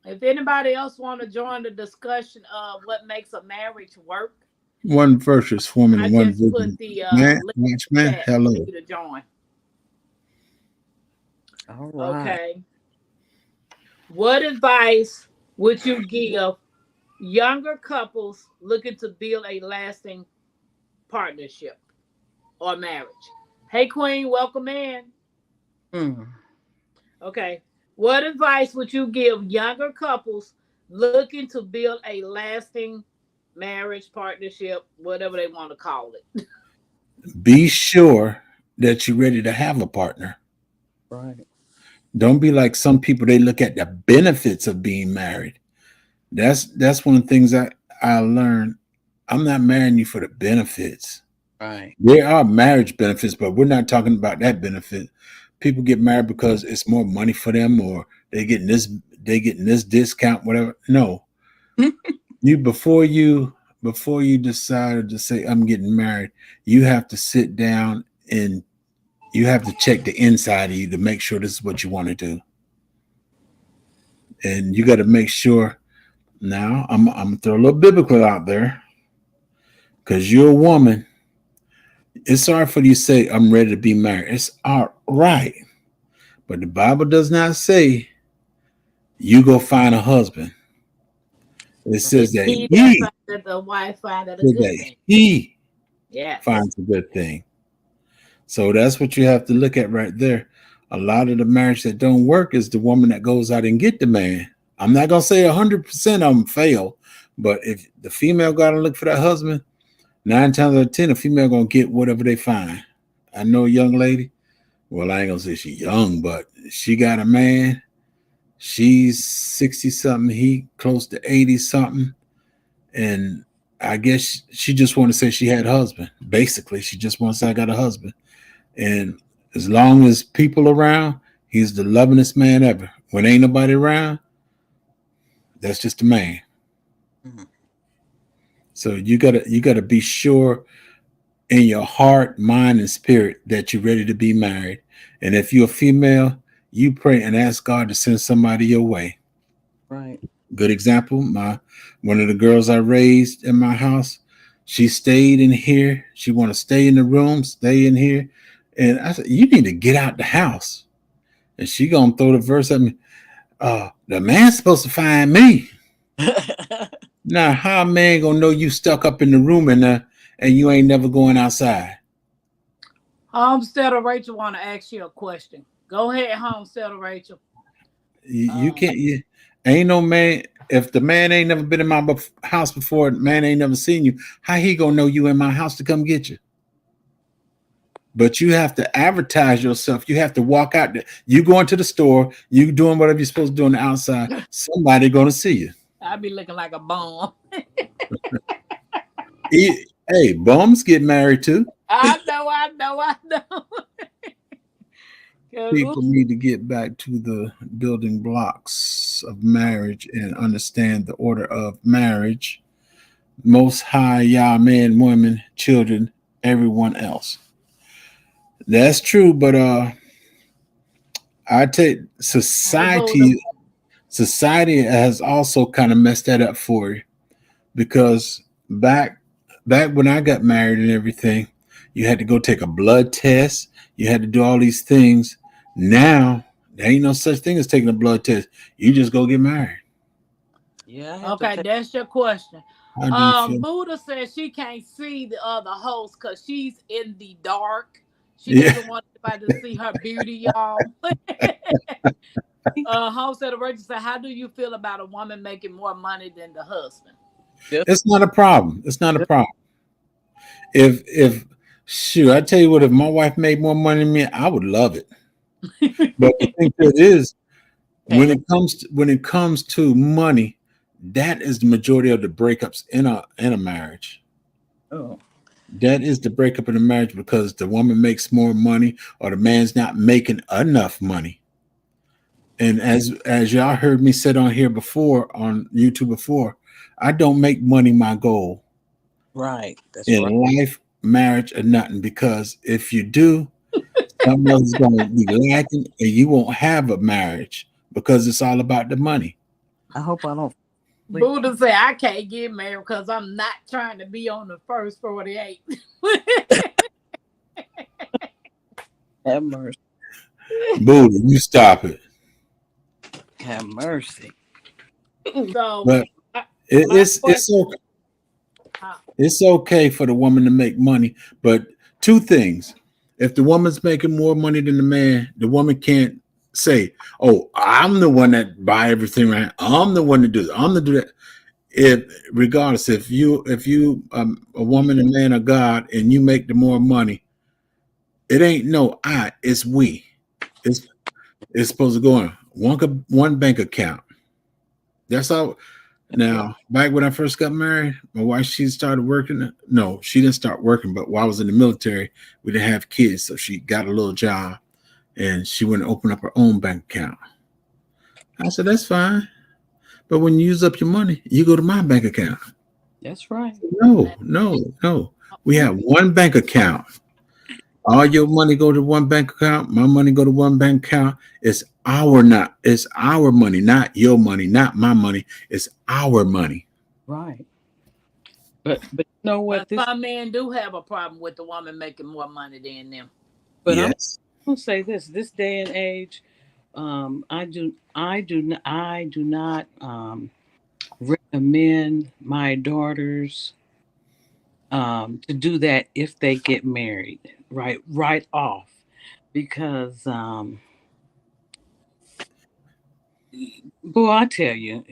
If anybody else want to join the discussion of what makes a marriage work, One virtuous woman I and one just put vision. the Man, link watch in the man, chat for hello. you to join. All right. Okay. What advice would you give younger couples looking to build a lasting partnership or marriage? Hey, Queen, welcome in. Mm. Okay. What advice would you give younger couples looking to build a lasting marriage, partnership, whatever they want to call it? Be sure that you're ready to have a partner. Right. Don't be like some people, they look at the benefits of being married. That's one of the things I learned. I'm not marrying you for the benefits. Right. There are marriage benefits, but we're not talking about that benefit. People get married because it's more money for them or they getting this discount, whatever. No. You before you decided to say I'm getting married, you have to sit down and you have to check the inside of you to make sure this is what you want to do. And you got to make sure. Now I'm gonna throw a little biblical out there because you're a woman. It's hard for you to say I'm ready to be married. It's all right, but the Bible does not say you go find a husband. It It's says that he that he finds that the wife find that a says good that thing. he Yes. finds a good thing. So that's what you have to look at right there. A lot of the marriage that don't work is the woman that goes out and get the man. I'm not gonna say 100% of them fail, but if the female got to look for that husband, 9 times out of 10, a female gonna get whatever they find. I know a young lady. Well, I ain't gonna say she's young, but she got a man. She's 60 something. He close to 80 something, and I guess she just want to say she had a husband. Basically, she just wants to say I got a husband. And as long as people around, he's the lovingest man ever. When ain't nobody around, that's just a man. Mm. So you gotta be sure in your heart, mind, and spirit that you're ready to be married. And if you're a female, you pray and ask God to send somebody your way. Right. Good example, my one of the girls I raised in my house, she stayed in here. She want to stay in the room, stay in here. And I said, you need to get out the house. And she gonna throw the verse at me. The man's supposed to find me. Now, how a man gonna know you stuck up in the room and you ain't never going outside? Homestead or Rachel want to ask you a question. Go ahead, Homestead or Rachel. You Uh, can't. Ain't no man. If the man ain't never been in my house before, the man ain't never seen you. How he gonna know you in my house to come get you? But you have to advertise yourself. You have to walk out there. You going to the store. You doing whatever you're supposed to do on the outside. Somebody gonna see you. I be looking like a bum. Hey, bums get married too. I know. People need to get back to the building blocks of marriage and understand the order of marriage. Most high, Yah, men, women, children, everyone else. That's true, but I take society has also kind of messed that up for you because back when I got married and everything, you had to go take a blood test. You had to do all these things. Now there ain't no such thing as taking a blood test. You just go get married. Yeah. Okay, that's your question. How do you feel? Buddha says she can't see the other host because she's in the dark. She Yeah, doesn't want anybody to see her beauty, y'all. Homestead of Rachel said, how do you feel about a woman making more money than the husband? it's not a problem. It's not a problem. If shoot, I tell you what, if my wife made more money than me, I would love it. But the thing that is, when it comes to money, That is the majority of the breakups in a marriage. Oh, That is the breakup in a marriage because the woman makes more money or the man's not making enough money. And as y'all heard me said on here before, on YouTube before, I don't make money my goal right. That's in right. life, marriage, or nothing. Because if you do, someone else is going to be lacking, and you won't have a marriage because it's all about the money. I hope I don't. Buddha said, I can't get married because I'm not trying to be on the first 48. Have mercy. Buddha, you stop it. Have mercy. So, But it's okay. It's okay for the woman to make money, but two things. If the woman's making more money than the man, the woman can't say, "Oh, I'm the one that buy everything right. I'm the one to do it. I'm the do that." Regardless, if you a woman and man of God and you make the more money, it ain't no I, it's we. It's supposed to go in one bank account. That's all. Now, back when I first got married, my wife, she started working. No, she didn't start working, but while I was in the military, we didn't have kids. So she got a little job and she went and opened up her own bank account. I said, that's fine. But when you use up your money, you go to my bank account. That's right. No. We have one bank account. All your money go to one bank account. My money go to one bank account. It's our money, not your money, not my money. It's our money. Right. But you know what? But some men do have a problem with the woman making more money than them. But yes. I'm gonna say this day and age, I do not recommend my daughters to do that if they get married right off, because boy, I tell you,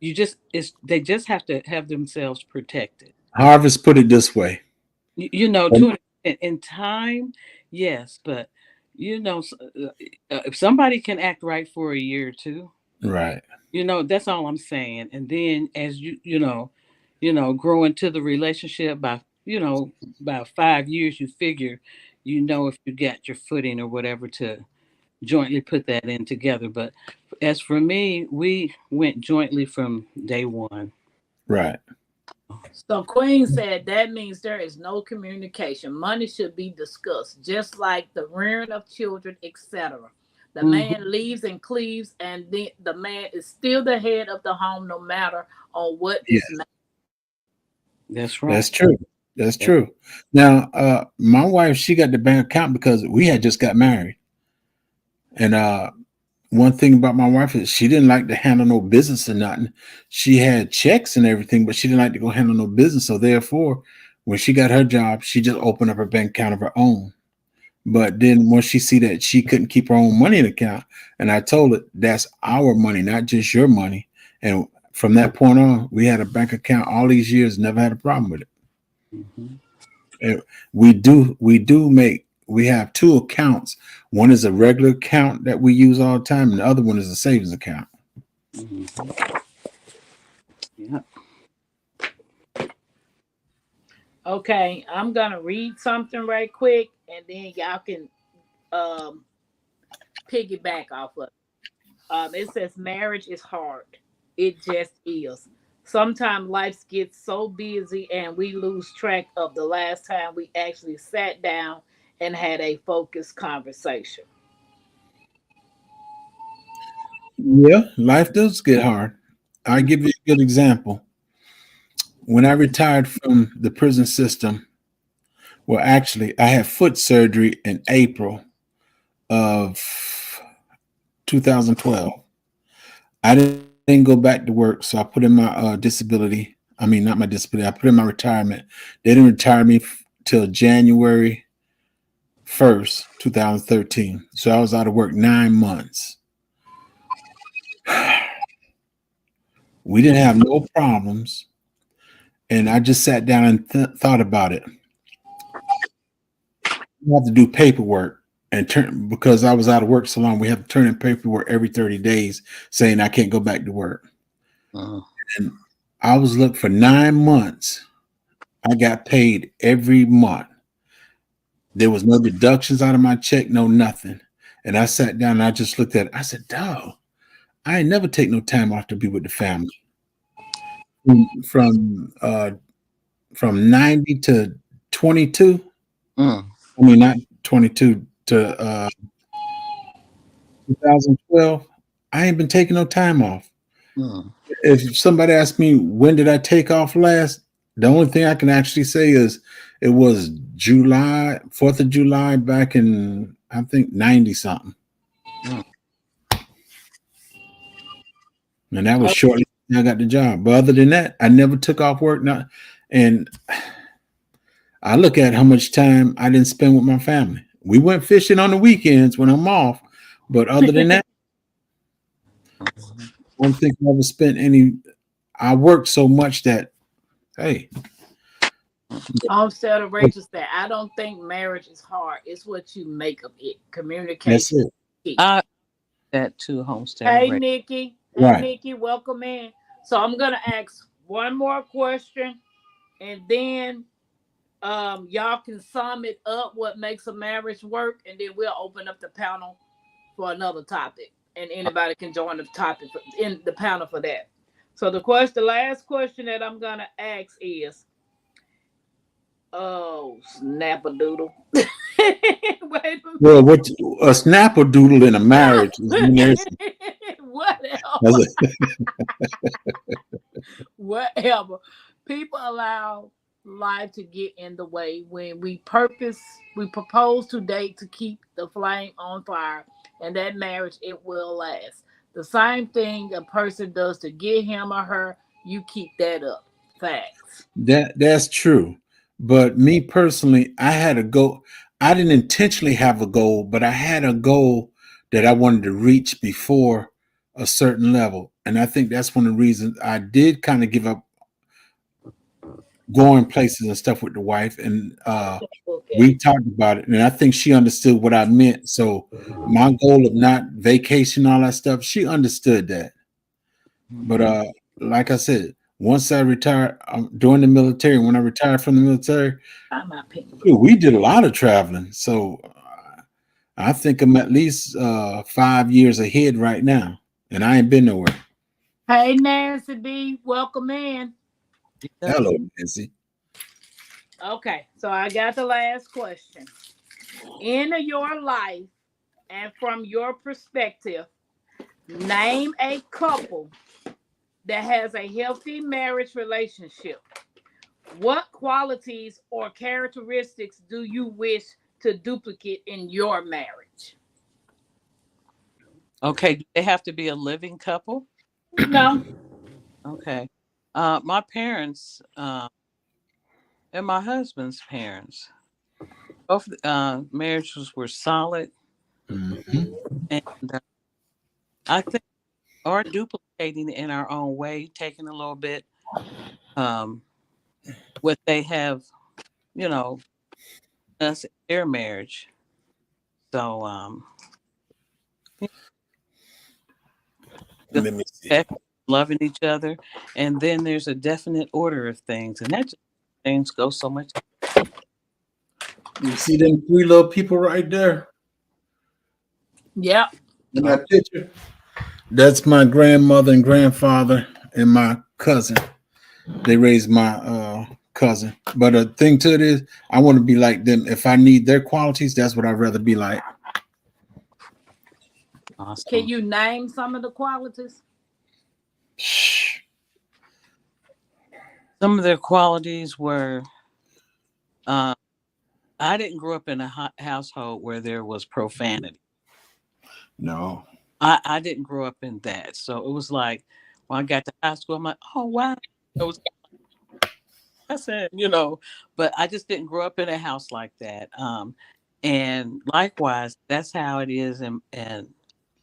they just have to have themselves protected. Harvest put it this way. You know, to in time, yes, but you know, if somebody can act right for a year or two, Right. you know, that's all I'm saying. And then as you grow into the relationship by about 5 years, you figure, if you got your footing or whatever to jointly put that in together. But as for me, we went jointly from day one. Right. So Queen said that means there is no communication. Money should be discussed, just like the rearing of children, etc. The man leaves and cleaves, and the man is still the head of the home, no matter on what is made. That's right. That's true. That's true. Now, my wife, she got the bank account because we had just got married. And one thing about my wife is she didn't like to handle no business or nothing. She had checks and everything, but she didn't like to go handle no business. So therefore, when she got her job, she just opened up her bank account of her own. But then once she see that she couldn't keep her own money in account, and I told her that's our money, not just your money. And from that point on, we had a bank account all these years, never had a problem with it. And we have two accounts. One is a regular account that we use all the time, and the other one is a savings account. Yeah. Okay, I'm gonna read something right quick, and then y'all can piggyback off of it. It says marriage is hard. It just is. Sometimes life gets so busy and we lose track of the last time we actually sat down and had a focused conversation. Yeah, life does get hard. I'll give you a good example. When I retired from the prison system, well, actually, I had foot surgery in April of 2012. I didn't go back to work, so I put in my disability. I mean, not my disability. I put in my retirement. They didn't retire me till January 1st, 2013. So I was out of work 9 months. We didn't have no problems. And I just sat down and thought about it. We have to do paperwork and because I was out of work so long, we have to turn in paperwork every 30 days saying I can't go back to work. And I was looking for 9 months. I got paid every month. There was no deductions out of my check, no nothing. And I sat down and I just looked at it. I said, dog, I ain't never take no time off to be with the family. From from 90 to 22. Mm. I mean, not 22 to 2012. I ain't been taking no time off. Mm. If somebody asks me when did I take off last, the only thing I can actually say is it was July, 4th of July back in I think 90 something. Mm. And that was shortly after I got the job. But other than that, I never took off work. Not, and I look at how much time I didn't spend with my family. We went fishing on the weekends when I'm off. But other than that, I don't think I ever spent any. I worked so much that, hey, Homestead of Rachel said, I don't think marriage is hard. It's what you make of it. that's Communication is it. key. I that too, homestead. Hey, Right. Nikki. Hey, Right. Nikki, welcome in. So I'm going to ask one more question, and then y'all can sum it up what makes a marriage work, and then we'll open up the panel for another topic, and anybody can join the topic in the panel for that. So the last question that I'm gonna ask is, oh snap a doodle. Wait a minute. Well, what a snapper doodle in a marriage is when there's Whatever. Whatever. People allow life to get in the way when we propose to date to keep the flame on fire, and that marriage it will last. The same thing a person does to get him or her, you keep that up. Facts. that's true. But me personally, I had a goal. I didn't intentionally have a goal, but I had a goal that I wanted to reach before a certain level. And I think that's one of the reasons I did kind of give up going places and stuff with the wife. And Okay. we talked about it. And I think she understood what I meant. So my goal of not vacation, all that stuff, she understood that. But like I said, once I retired during the military, when I retired from the military, I'm not picking. we did a lot of traveling. So I think I'm at least 5 years ahead right now, and I ain't been nowhere. Hey Nancy B, welcome in. Hello, Nancy. Okay, so I got the last question. In your life and from your perspective, name a couple that has a healthy marriage relationship. What qualities or characteristics do you wish to duplicate in your marriage? Okay. Do they have to be a living couple? No. Okay. My parents and my husband's parents, both marriages were solid, Mhm. and I think are duplicating in our own way, taking a little bit um, what they have, you know, us in their marriage. So just Let me see. respect, loving each other, and then there's a definite order of things, and that just things go so much. You see them three little people right there Yep. in that picture? That's my grandmother and grandfather and my cousin. They raised my cousin. But the thing to it is, I want to be like them. If I need their qualities, that's what I'd rather be like. Awesome. Can you name some of the qualities? Some of their qualities were I didn't grow up in a household where there was profanity. No. I didn't grow up in that. So it was like when I got to high school, I'm like, oh wow. It was I said, but I just didn't grow up in a house like that. And likewise, that's how it is in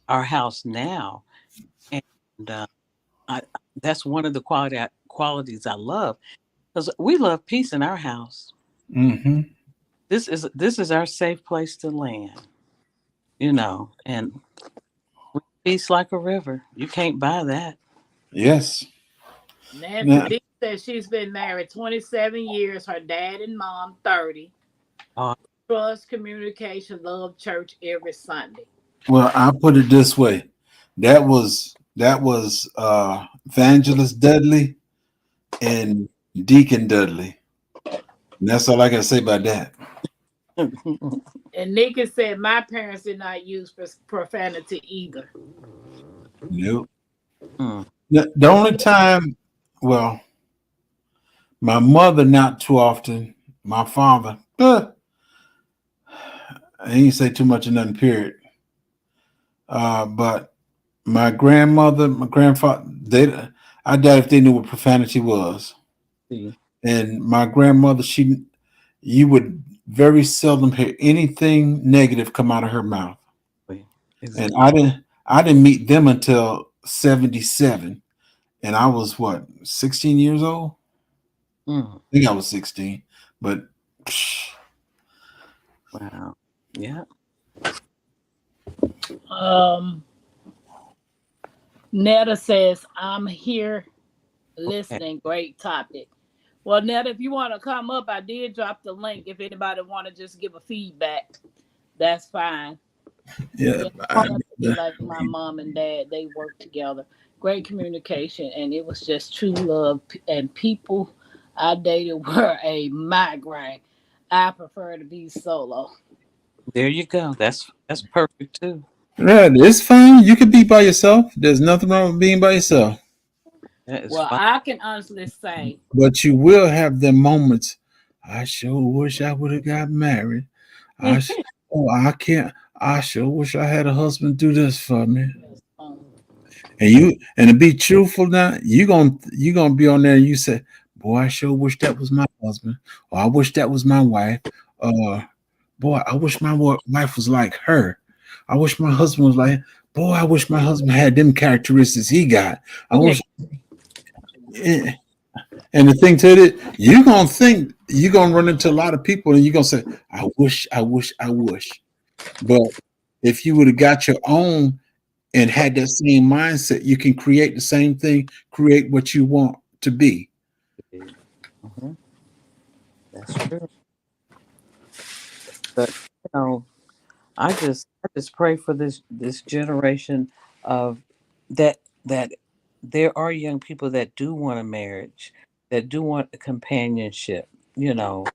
our house now. And I that's one of the qualities I love because we love peace in our house. Mm-hmm. This is our safe place to land, and peace like a river. You can't buy that. Yes. Nancy D says she's been married 27 years. Her dad and mom 30. Uh, Trust, communication, love, church every Sunday. Well, I put it this way. That was Evangelist Dudley and Deacon Dudley. And that's all I can say about that. And Nikki said, my parents did not use profanity either. Nope. mm, The only time, well, my mother not too often. My father, I ain't say too much of nothing. Period. But my grandmother, my grandfather, I doubt if they knew what profanity was. see, And my grandmother, you would very seldom hear anything negative come out of her mouth. And exactly. I didn't meet them until 77, and I was what, 16 years old. Mm, I think I was 16, but psh, wow. Yeah. Netta says, I'm here Okay. listening. Great topic. Well, Netta, if you want to come up, I did drop the link. If anybody want to just give a feedback, that's fine. yeah. Yeah, I want to be like my mom and dad. They worked together. Great communication, and it was just true love. And people I dated were a migraine. I prefer to be solo. There you go. That's perfect too. Yeah, it's fine. You can be by yourself. There's nothing wrong with being by yourself. That is Well, fine. I can honestly say, But you will have them moments. I sure wish I would have got married. Oh, I can't. I sure wish I had a husband do this for me. um, And to be truthful now, you gonna be on there and you say, boy, I sure wish that was my husband, or I wish that was my wife. Boy, I wish my wife was like her. I wish my husband was like, boy, I wish my husband had them characteristics he got. I wish. eh, And the thing to it, you're gonna run into a lot of people and you're gonna say, I wish, I wish, I wish. But if you would have got your own and had that same mindset, you can create the same thing, create what you want to be. Mhm. That's true. But you know, I just pray for this generation of that there are young people that do want a marriage, that do want a companionship, you know,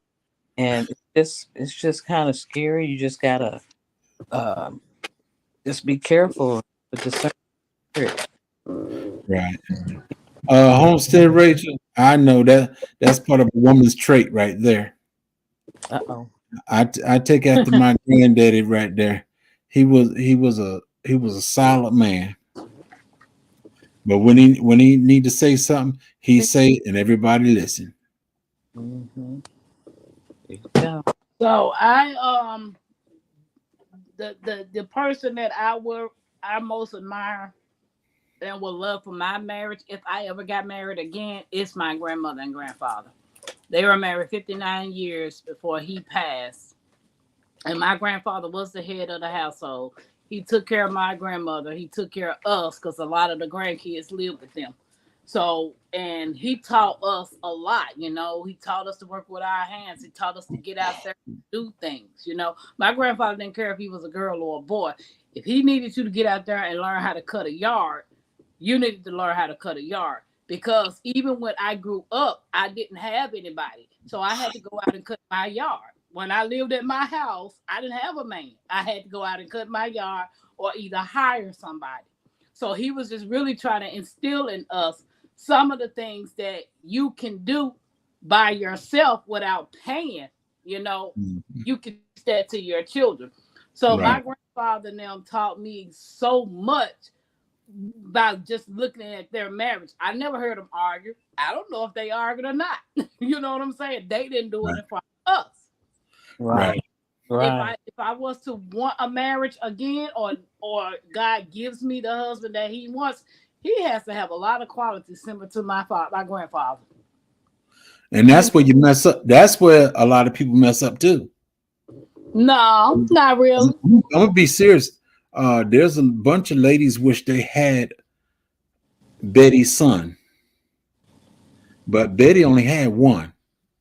and it's just kind of scary. You just gotta um, just be careful with the spirit. Right. Homestead Rachel, I know that's part of a woman's trait right there. Uh-oh. I take after my granddaddy right there. He was a solid man. But when he need to say something, he say it and everybody listen. Mm-hmm. Yeah. so the person that I most admire and would love for my marriage if I ever got married again is my grandmother and grandfather. They were married 59 years before he passed. And my grandfather was the head of the household. He took care of my grandmother. He took care of us because a lot of the grandkids lived with them. So, and he taught us a lot, you know. He taught us to work with our hands. He taught us to get out there and do things, you know. My grandfather didn't care if he was a girl or a boy. If he needed you to get out there and learn how to cut a yard, you needed to learn how to cut a yard. Because even when I grew up, I didn't have anybody. So I had to go out and cut my yard. When I lived at my house, I didn't have a man. I had to go out and cut my yard or either hire somebody. So he was just really trying to instill in us some of the things that you can do by yourself without paying. You know, Mhm. you can teach that to your children. So my Right. grandfather now taught me so much by just looking at their marriage. I never heard them argue. I don't know if they argued or not. You know what I'm saying? They didn't do it Right. in front of us. Right. Right. If Right. I was to want a marriage again, or God gives me the husband that He wants, he has to have a lot of qualities similar to my grandfather. And that's where you mess up. That's where a lot of people mess up too. No, not really. I'm gonna be serious. There's a bunch of ladies wish they had Betty's son. But Betty only had one,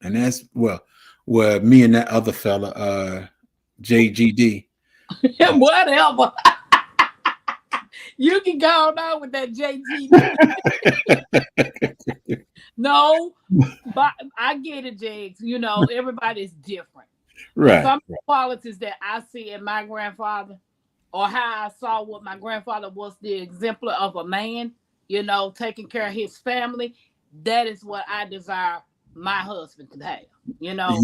and that's well, me and that other fella, JGD. Whatever. You can go on with that JG. No, but I get it, Jags. You know, everybody's different. Right. Some qualities that I see in my grandfather, or how I saw what my grandfather was, the exemplar of a man, you know, taking care of his family. That is what I desire my husband to have. You know,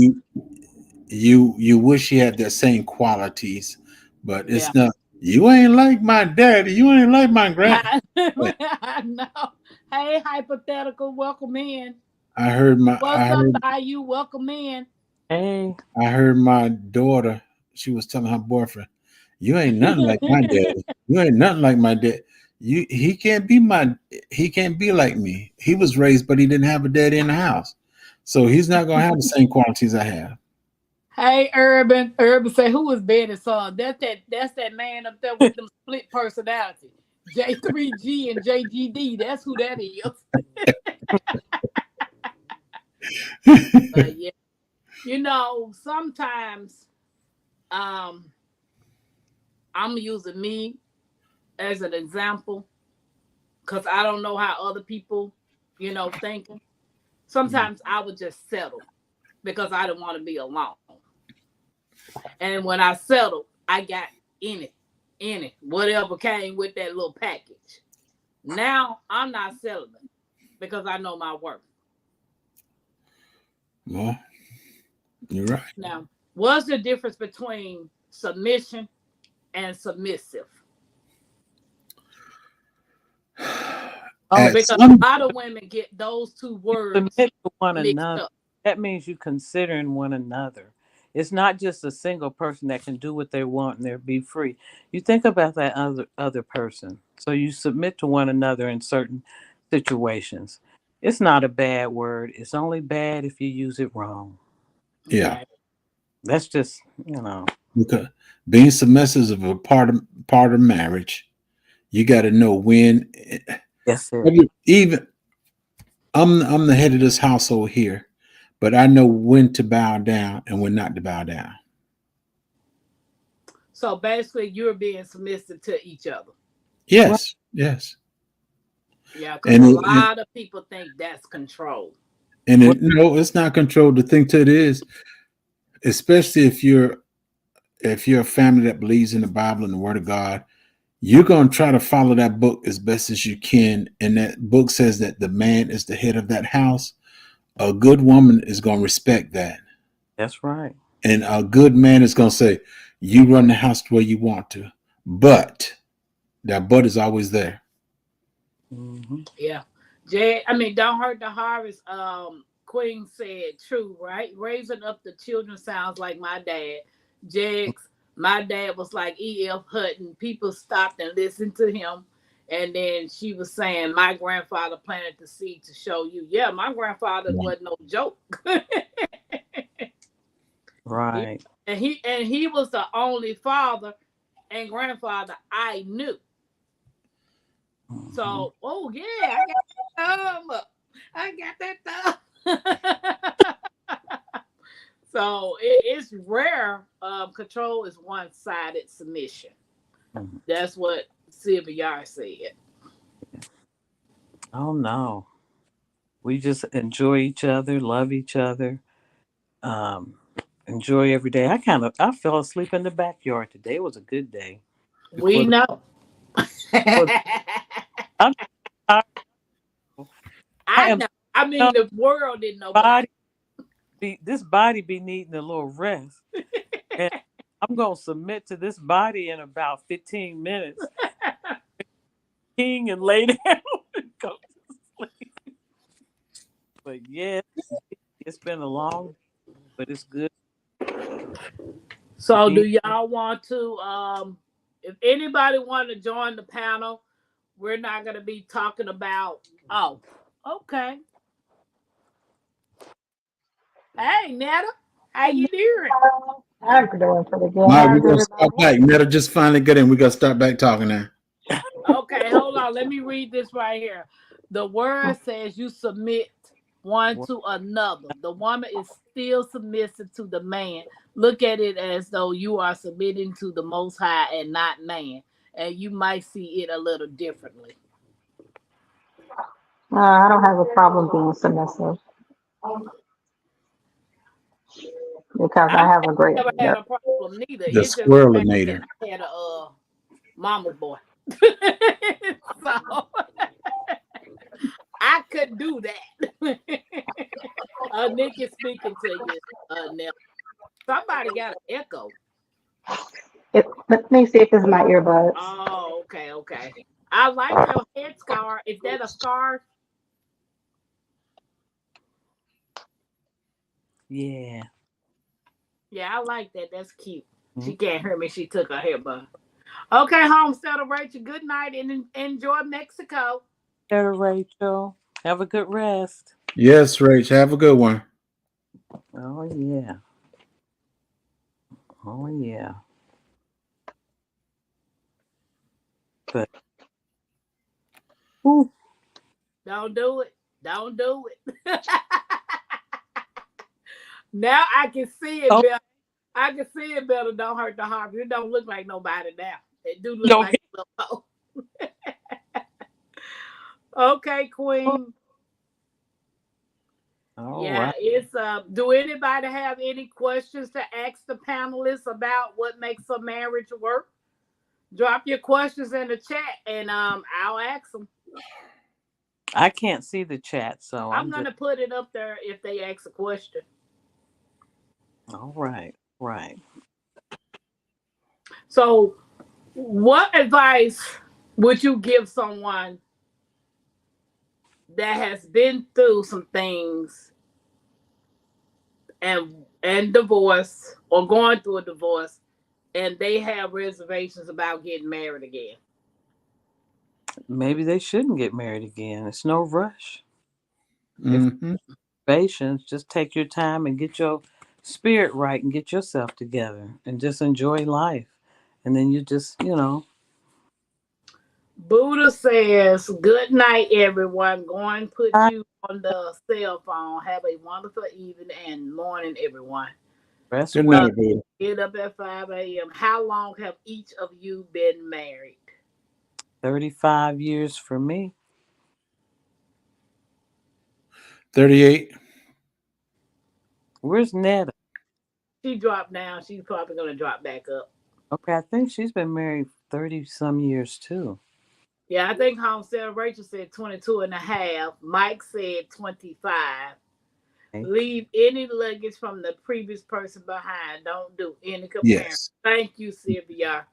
You wish you had the same qualities, but yeah. it's not. You ain't like my daddy. You ain't like my grand. I know. Hey, hypothetical, welcome in. I heard my What's up, by you? Welcome in. Hey, I heard my daughter. She was telling her boyfriend, "You ain't nothing like my daddy. You ain't nothing like my dad. He can't be he can't be like me. He was raised, but he didn't have a daddy in the house, so he's not gonna have the same qualities I have." Hey, Urban. Urban say, who is Betty's son? That's that man up there with them split personality. J3G and JGD. That's who that is. But yeah. You know, sometimes I'm using me as an example because I don't know how other people, you know, thinking. Sometimes I would just settle because I didn't want to be alone. And when I settled, I got in it, whatever came with that little package. Now I'm not settling because I know my worth. Well, you're right. Now, what's the difference between submission and submissive? Because a lot of women get those two words submit to one mixed another. up. That means you considering one another. It's not just a single person that can do what they want and they'll be free. You think about that other person. So you submit to one another in certain situations. It's not a bad word. It's only bad if you use it wrong. Yeah. Right. That's just, you know. Because being submissive is a part of marriage. You got to know when. That's it. Even I'm the head of this household here, but I know when to bow down and when not to bow down. So basically, you're being submissive to each other. Yes, yes. Yeah, because a lot of people think that's control. And no, it's not control. The thing to it is, especially if you're a family that believes in the Bible and the Word of God, you're going to try to follow that book as best as you can. And that book says that the man is the head of that house. A good woman is going to respect that. That's right. And a good man is going to say, you run the house the way you want to. But that but is always there. Mm-hmm. Yeah. Don't hurt the harvest. Queen said true, right? Raising up the children sounds like my dad. Jegs, my dad was like E.F. Hutton. People stopped and listened to him. And then she was saying, my grandfather planted the seed to show you. Yeah, my grandfather wasn't no joke. Right. And he was the only father and grandfather I knew. So, oh yeah, I got that thumb. So it's rare. Control is one-sided submission. That's what Sylvia said. Oh no, we just enjoy each other, love each other, enjoy every day. I fell asleep in the backyard today. It was a good day. We know. I know. I mean, the world didn't know. This body be needing a little rest. And I'm going to submit to this body in about 15 minutes. King and lay down and go to sleep. But yeah, it's been a long, but it's good. So do y'all want to, if anybody want to join the panel, we're not going to be talking about, oh, okay. Hey, Netta, how you doing? I'm doing pretty good. Right, we're gonna start back. Netta just finally got in. We gotta start back talking now. Okay, hold on. Let me read this right here. The word says you submit one to another. The woman is still submissive to the man. Look at it as though you are submitting to the Most High and not man. And you might see it a little differently. I don't have a problem being submissive because I I have a great never had leader. a problem neither. The It's just the fact squirrelinator. that I had a mama's boy. So I could do that. Nick is speaking to you, Nell. Somebody got an echo. Let me see if it's my earbuds. Oh, okay. I like your head scarf. Is that a scarf? Yeah. Yeah, I like that. That's cute. She can't hear me. She took her hair bun. Okay, Homesteader Rachel, good night and enjoy Mexico. Better, Rachel. Have a good rest. Yes, Rach. Have a good one. Oh, yeah. Oh, yeah. But, ooh. Don't do it. Don't do it. Now I can see it better. I can see it better. Don't hurt the heart. It don't look like nobody now. It do look like a little Okay, Queen. Right. It's do anybody have any questions to ask the panelists about what makes a marriage work? Drop your questions in the chat and I'll ask them. I can't see the chat, so I'm gonna put it up there if they ask a question. All right. Right. So what advice would you give someone that has been through some things and divorce or going through a divorce and they have reservations about getting married again? Maybe they shouldn't get married again. It's no rush. Mm-hmm. If patience, just take your time and get your spirit right and get yourself together and just enjoy life. And then you just, Buddha says, good night, everyone. Go and put you on the cell phone. Have a wonderful evening and morning, everyone. rest Good well. night, Buddha. Get up at 5 a.m. How long have each of you been married? 35 years for me. 38. Where's Netta? She dropped down. She's probably going to drop back up. Okay, I think she's been married 30 some years too. Yeah, I think Homestead Rachel said 22 and a half. Mike said 25. Okay. Leave any luggage from the previous person behind. Don't do any comparing. Yes. Thank you, Sylvia.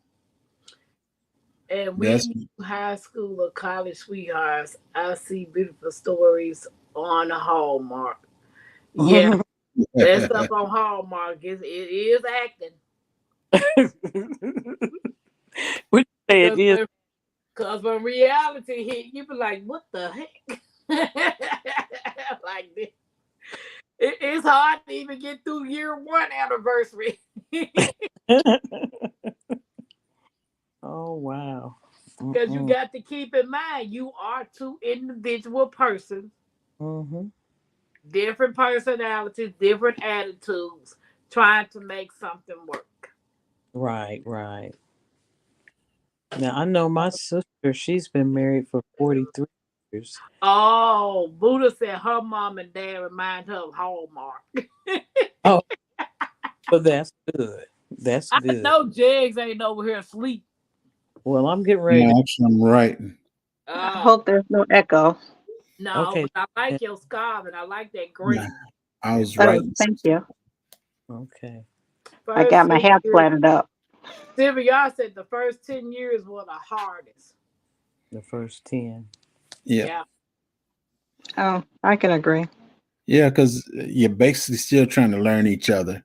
And we high school or college sweethearts. I see beautiful stories on Hallmark. Yeah, that stuff on Hallmark it is acting. Would you say it is? Because when reality hit, you be like, what the heck? Like this. It's hard to even get through year one anniversary. Oh, wow. Because you got to keep in mind, you are two individual persons, different personalities, different attitudes, trying to make something work. Right. Now, I know my sister, she's been married for 43 years. Oh, Buddha said her mom and dad remind her of Hallmark. Oh, well, that's good. That's good. I know Jegs ain't over here asleep. Well, I'm getting ready. No, actually, I'm right. I hope there's no echo. No, Okay. but I like your scarf and I like that green. No, I was right. Thank you. Okay. I got my hair planted up. Sylvia said the first 10 years were the hardest. The first 10. Yeah. Oh, I can agree. Yeah, because you're basically still trying to learn each other.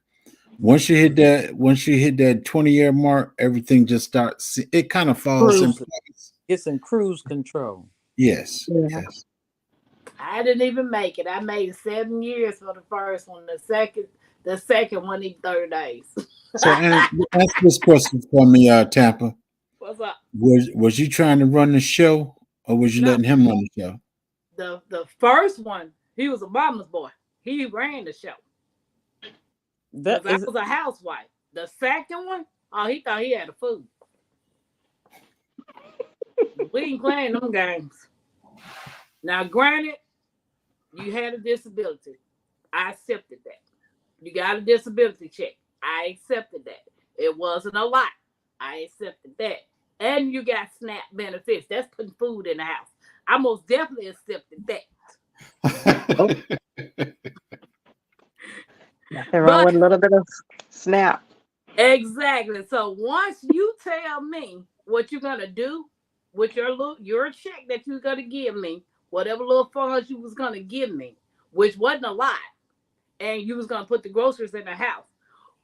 Once you hit that 20-year mark, everything just starts. It kind of falls in place. It's in cruise control. Yes. Yeah. Yes. I didn't even make it. I made 7 years for the first one. The second one, 30 days. So ask this question for me, Tampa. What's up? Was you trying to run the show, or was you letting him run the show? The first one, He was a mama's boy. He ran the show. That Because I is was a housewife. The second one, oh, he thought he had a food. We ain't playing them games. Now, granted, you had a disability. I accepted that. You got a disability check. I accepted that. It wasn't a lot. I accepted that. And you got SNAP benefits. That's putting food in the house. I most definitely accepted that. Nothing wrong with a little bit of snap. Exactly. So once you tell me what you're gonna do with your check that you're gonna give me, whatever little funds you was gonna give me, which wasn't a lot, and you was gonna put the groceries in the house.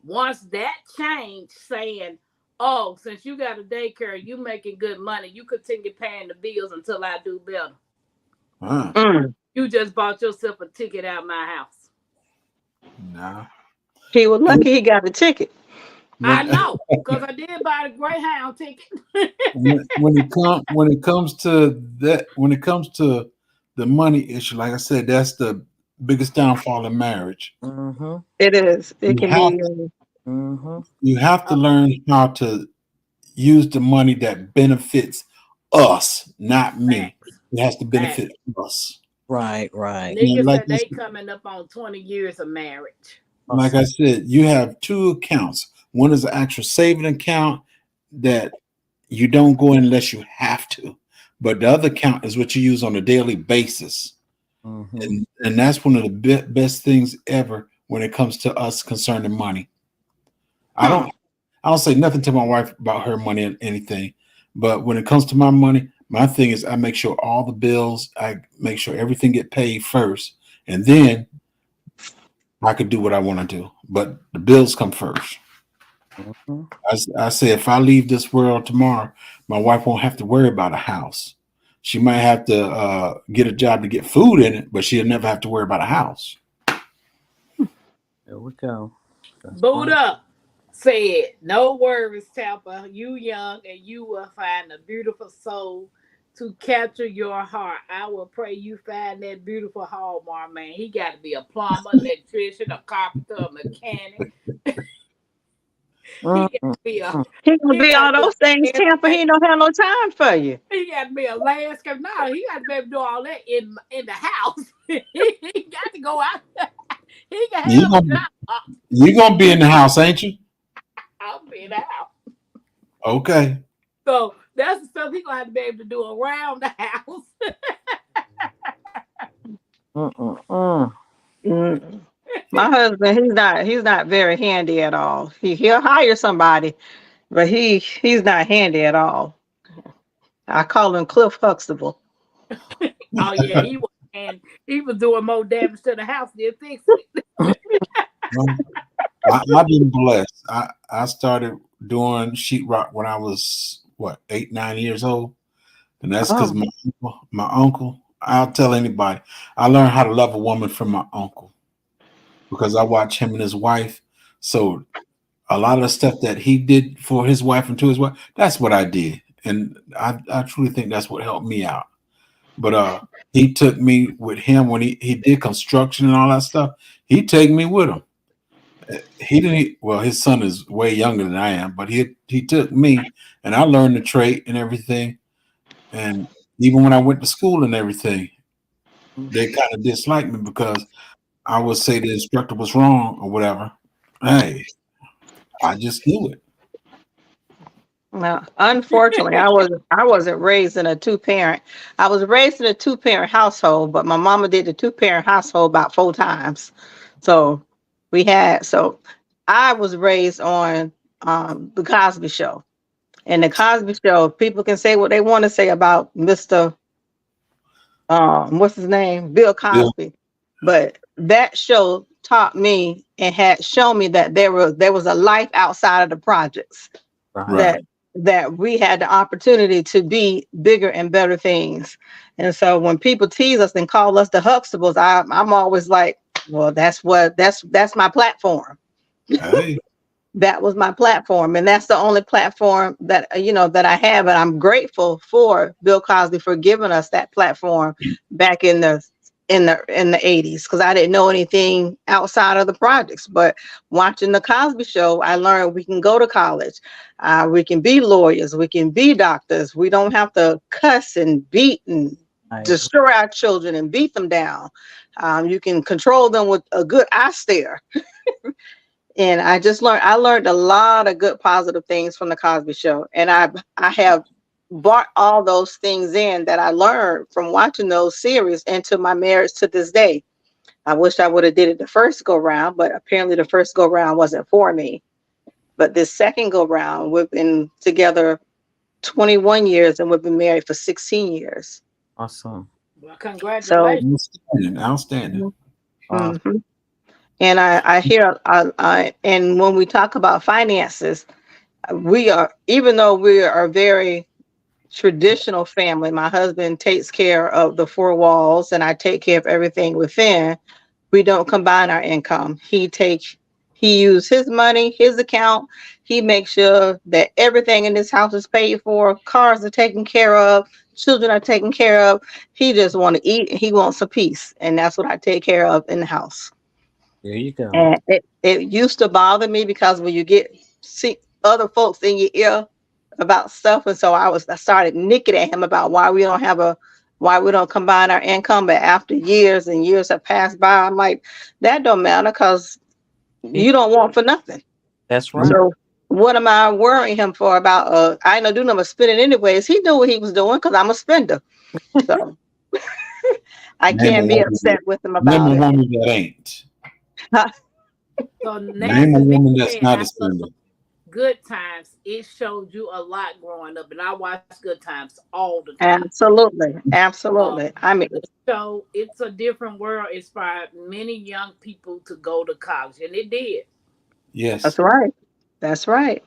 Once that changed, saying, "Oh, since you got a daycare, you making good money, you continue paying the bills until I do better." You just bought yourself a ticket out my house. Nah. He was lucky he got the ticket. I know, because I did buy the Greyhound ticket. when it comes to the money issue, like I said, that's the biggest downfall in marriage. It is. It can be. You have to learn how to use the money that benefits us, not me. It has to benefit us. right. Niggas like said they coming up on 20 years of marriage. Like I said, you have two accounts. One is an actual saving account that you don't go in unless you have to. But the other account is what you use on a daily basis. And that's one of the best things ever when it comes to us concerning money. I don't say nothing to my wife about her money or anything. But when it comes to my money, my thing is I make sure all the bills, I make sure everything get paid first. And then I could do what I want to do. But the bills come first. I say if I leave this world tomorrow, my wife won't have to worry about a house. She might have to get a job to get food in it, but she'll never have to worry about a house. There we go. Buddha said, "No worries, Tapper. You young and you will find a beautiful soul to capture your heart. I will pray you find that beautiful Hallmark man. He got to be a plumber, electrician, a carpenter, a mechanic. He got to be He gonna be all those things, Tampa. He don't have no time for you. He got to be a landscape. No, he got to be able to do all that in the house. He got to go out. He got You're gonna be in the house, ain't you? I'll be in the house. Okay. So that's the stuff he's gonna have to be able to do around the house. My husband, he's not very handy at all. He'll hire somebody, but he's not handy at all. I call him Cliff Huxtable. Oh yeah, he was doing more damage to the house than fixing it. I've been blessed. I started doing sheetrock when I was 8, 9 years old, and that's because my uncle. I'll tell anybody. I learned how to love a woman from my uncle because I watched him and his wife. So a lot of the stuff that he did for his wife and to his wife, that's what I did, and I truly think that's what helped me out. But he took me with him when he did construction and all that stuff. He'd take me with him. He didn't. Well, his son is way younger than I am, but he took me, and I learned the trade and everything. And even when I went to school and everything, they kind of disliked me because I would say the instructor was wrong or whatever. Hey, I just knew it. No, unfortunately, I wasn't raised in a two-parent. I was raised in a two-parent household, but my mama did the two-parent household about 4 times. So I was raised on the Cosby Show. And the Cosby Show, people can say what they want to say about Mr. What's his name? Bill Cosby. But that show taught me and had shown me that there was a life outside of the projects. Right. That we had the opportunity to be bigger and better things. And so when people tease us and call us the Huxtables, I'm always like, well, that's my platform. Hey. That was my platform. And that's the only platform that I have. And I'm grateful for Bill Cosby for giving us that platform back in the in the 80s, because I didn't know anything outside of the projects. But watching the Cosby Show, I learned we can go to college, we can be lawyers, we can be doctors. We don't have to cuss and beat and destroy our children and beat them down. You can control them with a good eye stare. And I learned a lot of good positive things from the Cosby Show. And I have brought all those things in that I learned from watching those series into my marriage to this day. I wish I would have did it the first go round, but apparently the first go round wasn't for me. But this second go round, we've been together 21 years and we've been married for 16 years. Awesome. Well, congratulations. Outstanding. Mhm. And I hear, and when we talk about finances, we are, even though we are a very traditional family, my husband takes care of the four walls and I take care of everything within. We don't combine our income. He uses his money, his account. He makes sure that everything in this house is paid for. Cars are taken care of. Children are taken care of. He just wants to eat and he wants a piece. And that's what I take care of in the house. There you go. And it used to bother me because when you see other folks in your ear about stuff, and so I started nicking at him about why we don't combine our income. But after years and years have passed by, I'm like, that don't matter because you don't want for nothing. That's right. So what am I worrying him for about? I ain't no do nothing but spending anyways. He knew what he was doing because I'm a spender. So I can't be upset with him about it. Woman that ain't. So Name a woman that's not a spender. Good Times, it showed you a lot growing up, and I watch Good Times all the time. Absolutely. I mean, so it's a different world. Inspired many young people to go to college, and it did. Yes, that's right.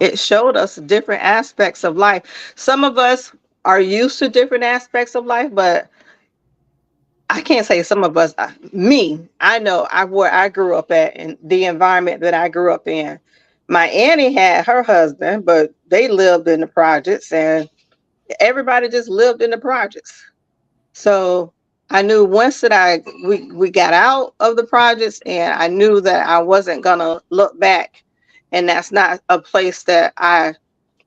It showed us different aspects of life. Some of us are used to different aspects of life, but I can't say some of us. I know where I grew up at and the environment that I grew up in. My auntie had her husband, but they lived in the projects, and everybody just lived in the projects. So I knew once that we got out of the projects, and I knew that I wasn't gonna look back, and that's not a place that I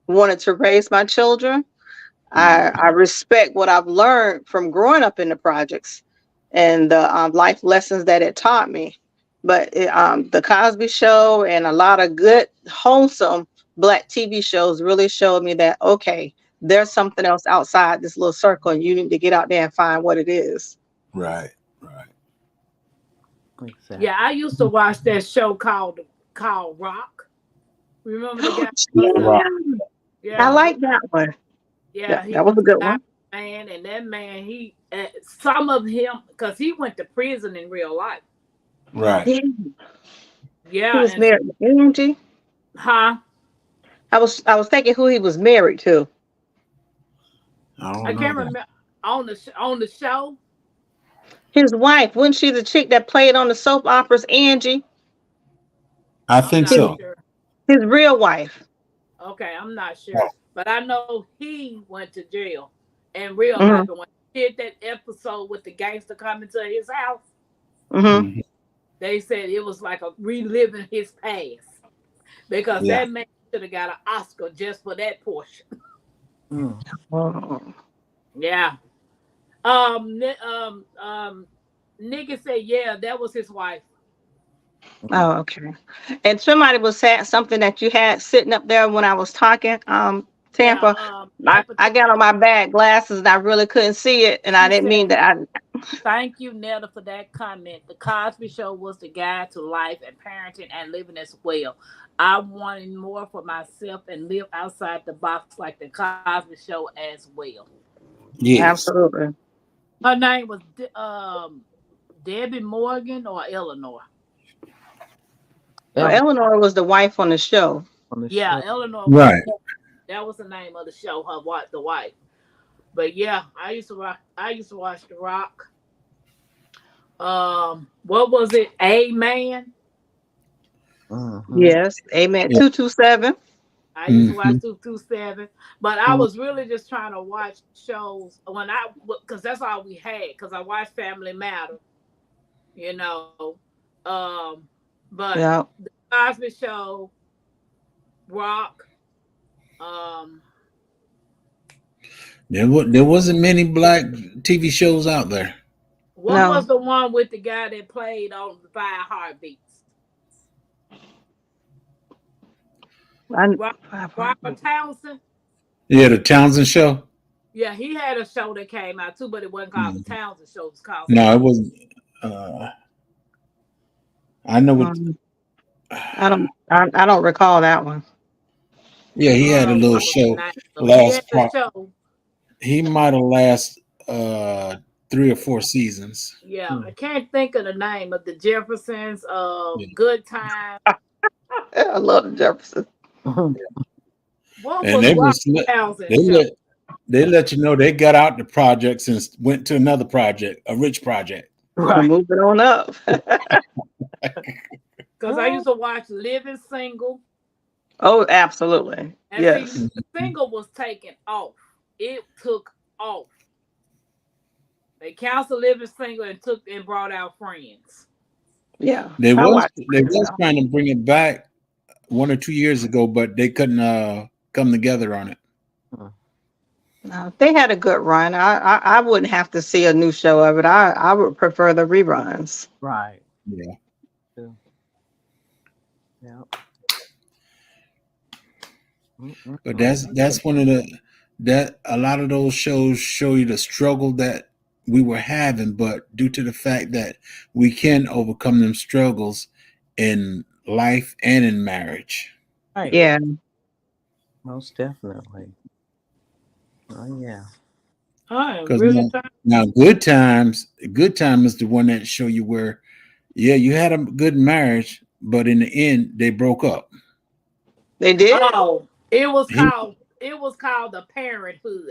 wanted to raise my children. I respect what I've learned from growing up in the projects and the life lessons that it taught me. But the Cosby Show and a lot of good, wholesome Black TV shows really showed me that, okay, there's something else outside this little circle, and you need to get out there and find what it is. Right. Exactly. Yeah, I used to watch that show called Rock. Remember the guy? I like that one. Yeah, that was a good one. Man, and that man, he some of him, because he went to prison in real life. Right. Yeah. He was married to Angie. Huh? I was thinking who he was married to. I can't remember on the show. His wife, wasn't she the chick that played on the soap operas, Angie? I think so. Sure. His real wife. Okay, I'm not sure, but I know he went to jail in real life. And when he did that episode with the gangster coming to his house, they said it was like a reliving his past because that man should have got an Oscar just for that portion. Yeah. Nikki said, yeah, that was his wife. Oh, okay. And somebody was saying something that you had sitting up there when I was talking, Tampa. I got on my bad glasses and I really couldn't see it, and I didn't mean that. Thank you, Netta, for that comment. The Cosby Show was the guide to life and parenting and living as well. I wanted more for myself and live outside the box like the Cosby Show as well. Yes. Absolutely. Her name was Debbie Morgan or Eleanor. Eleanor was the wife on the show. Eleanor. Right. That was the name of the show. The wife. But yeah, I used to watch The Rock. What was it? Amen. Yes, Amen. 227. I used to watch Mhm. 227, but I was really just trying to watch shows when because that's all we had. Because I watched Family Matter, you know, um, but Yeah. the Cosby Show, Rock, um, There wasn't many black TV shows out there. what was No. the one with the guy that played on Five Heartbeats? I, Robert, Robert Townsend. Yeah, the Townsend Show. Yeah, he had a show that came out too, but it wasn't called the Mhm. Townsend Show. It was called No, something it else. wasn't. I know what. um, I don't recall that one. Yeah, he had a little What was the show name of it? He had last a part. show. He might have last 3 or 4 seasons. Yeah, I can't think of the name of the Jeffersons. Yeah. Good Time. I love the Jeffersons. What And was they Robert was let Townsend they show? let they let you know they got out the projects and went to another project, a rich project. Right. Moving on up. Because I used to watch Living Single, Oh, absolutely. and see, Yes. Living Single was taken off. It took off. They canceled Living Single and brought out Friends. Yeah. They I was watched they it was now. trying to bring it back 1 or 2 years ago, but they couldn't come together on it. No, they had a good run. I wouldn't have to see a new show of it. I would prefer the reruns. Right. Yeah. Yeah. But that's one of that a lot of those shows show you the struggle that we were having, but due to the fact that we can overcome them struggles in life and in marriage. Right. Yeah. Most definitely. Oh yeah. I am Because really trying. now good time is the one that show you where, yeah, you had a good marriage, but in the end they broke up. They did? Oh, He, it was called The Parenthood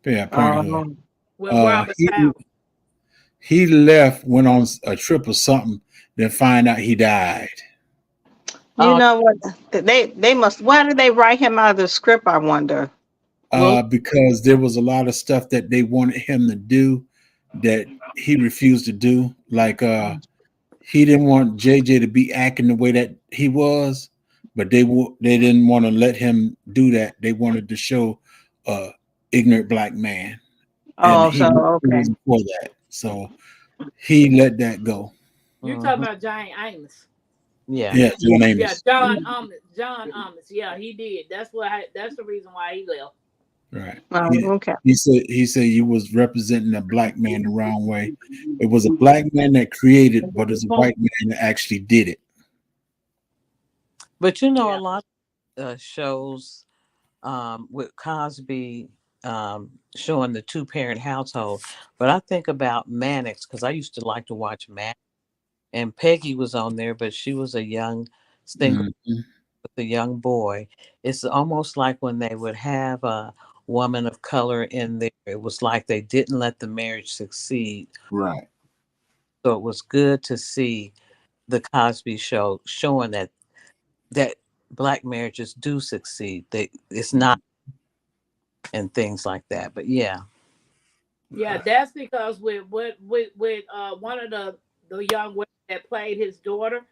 yeah, Parenthood. with Robert He Townsend. he left, went on a trip or something, then find out he died. You Oh, know what? They must, why did they write him out of the script, I wonder? well, Because there was a lot of stuff that they wanted him to do that he refused to do. Like he didn't want JJ to be acting the way that he was, but they didn't want to let him do that. They wanted to show ignorant black man, and Oh, so he okay. wasn't for that. So he let that go. You talking about Jane Amos? yeah. Yeah, John Yeah, Amos. John Amos. John Amos. Yeah, he did. That's the reason why he left. Right. Oh, okay. He said you was representing a black man the wrong way. It was a black man that created, but it's a white man that actually did it. But you know, Yeah. a lot of shows with Cosby showing the two-parent household. But I think about Mannix because I used to like to watch Mannix, and Peggy was on there, but she was a young single Mhm. with a young boy. It's almost like when they would have a woman of color in there, it was like they didn't let the marriage succeed. Right. So it was good to see the Cosby Show showing that black marriages do succeed. It's not, and things like that. But yeah. Yeah, that's because with one of the young women that played his daughter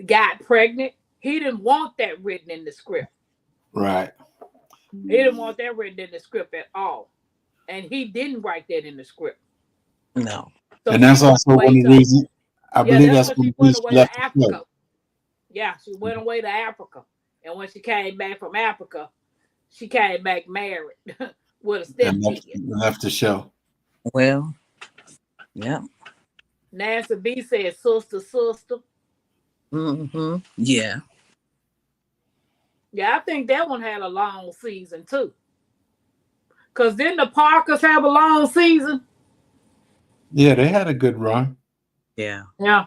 got pregnant. He didn't want that written in the script. Right. He didn't want that written in the script at all, and he didn't write that in the script. No. So And that's she went also away one of the to reasons I yeah. believe That's that's when one she of the went reasons she away left to the show. Africa. Yeah, she went away to Africa, and when she came back from Africa, she came back married with a And stepkid. left the show. Well, yeah. Nancy B said, "Sister, sister." Yeah. Yeah, I think that one had a long season too. Cause didn't the Parkers have a long season? Yeah, they had a good run. Yeah. Yeah.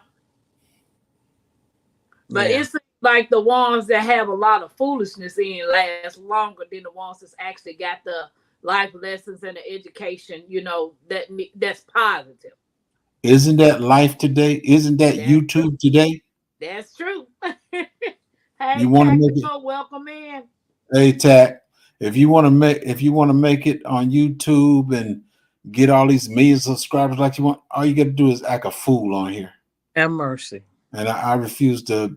But Yeah. it's like the ones that have a lot of foolishness in last longer than the ones that's actually got the life lessons and the education, that's positive. Isn't that life today? Isn't that That's true. YouTube today? That's true. You Hey, want to make it Tactical, welcome in. Hey, Tack, if you want to make it on YouTube and get all these millions of subscribers like you want, all you got to do is act a fool on here. Have mercy. And I refuse to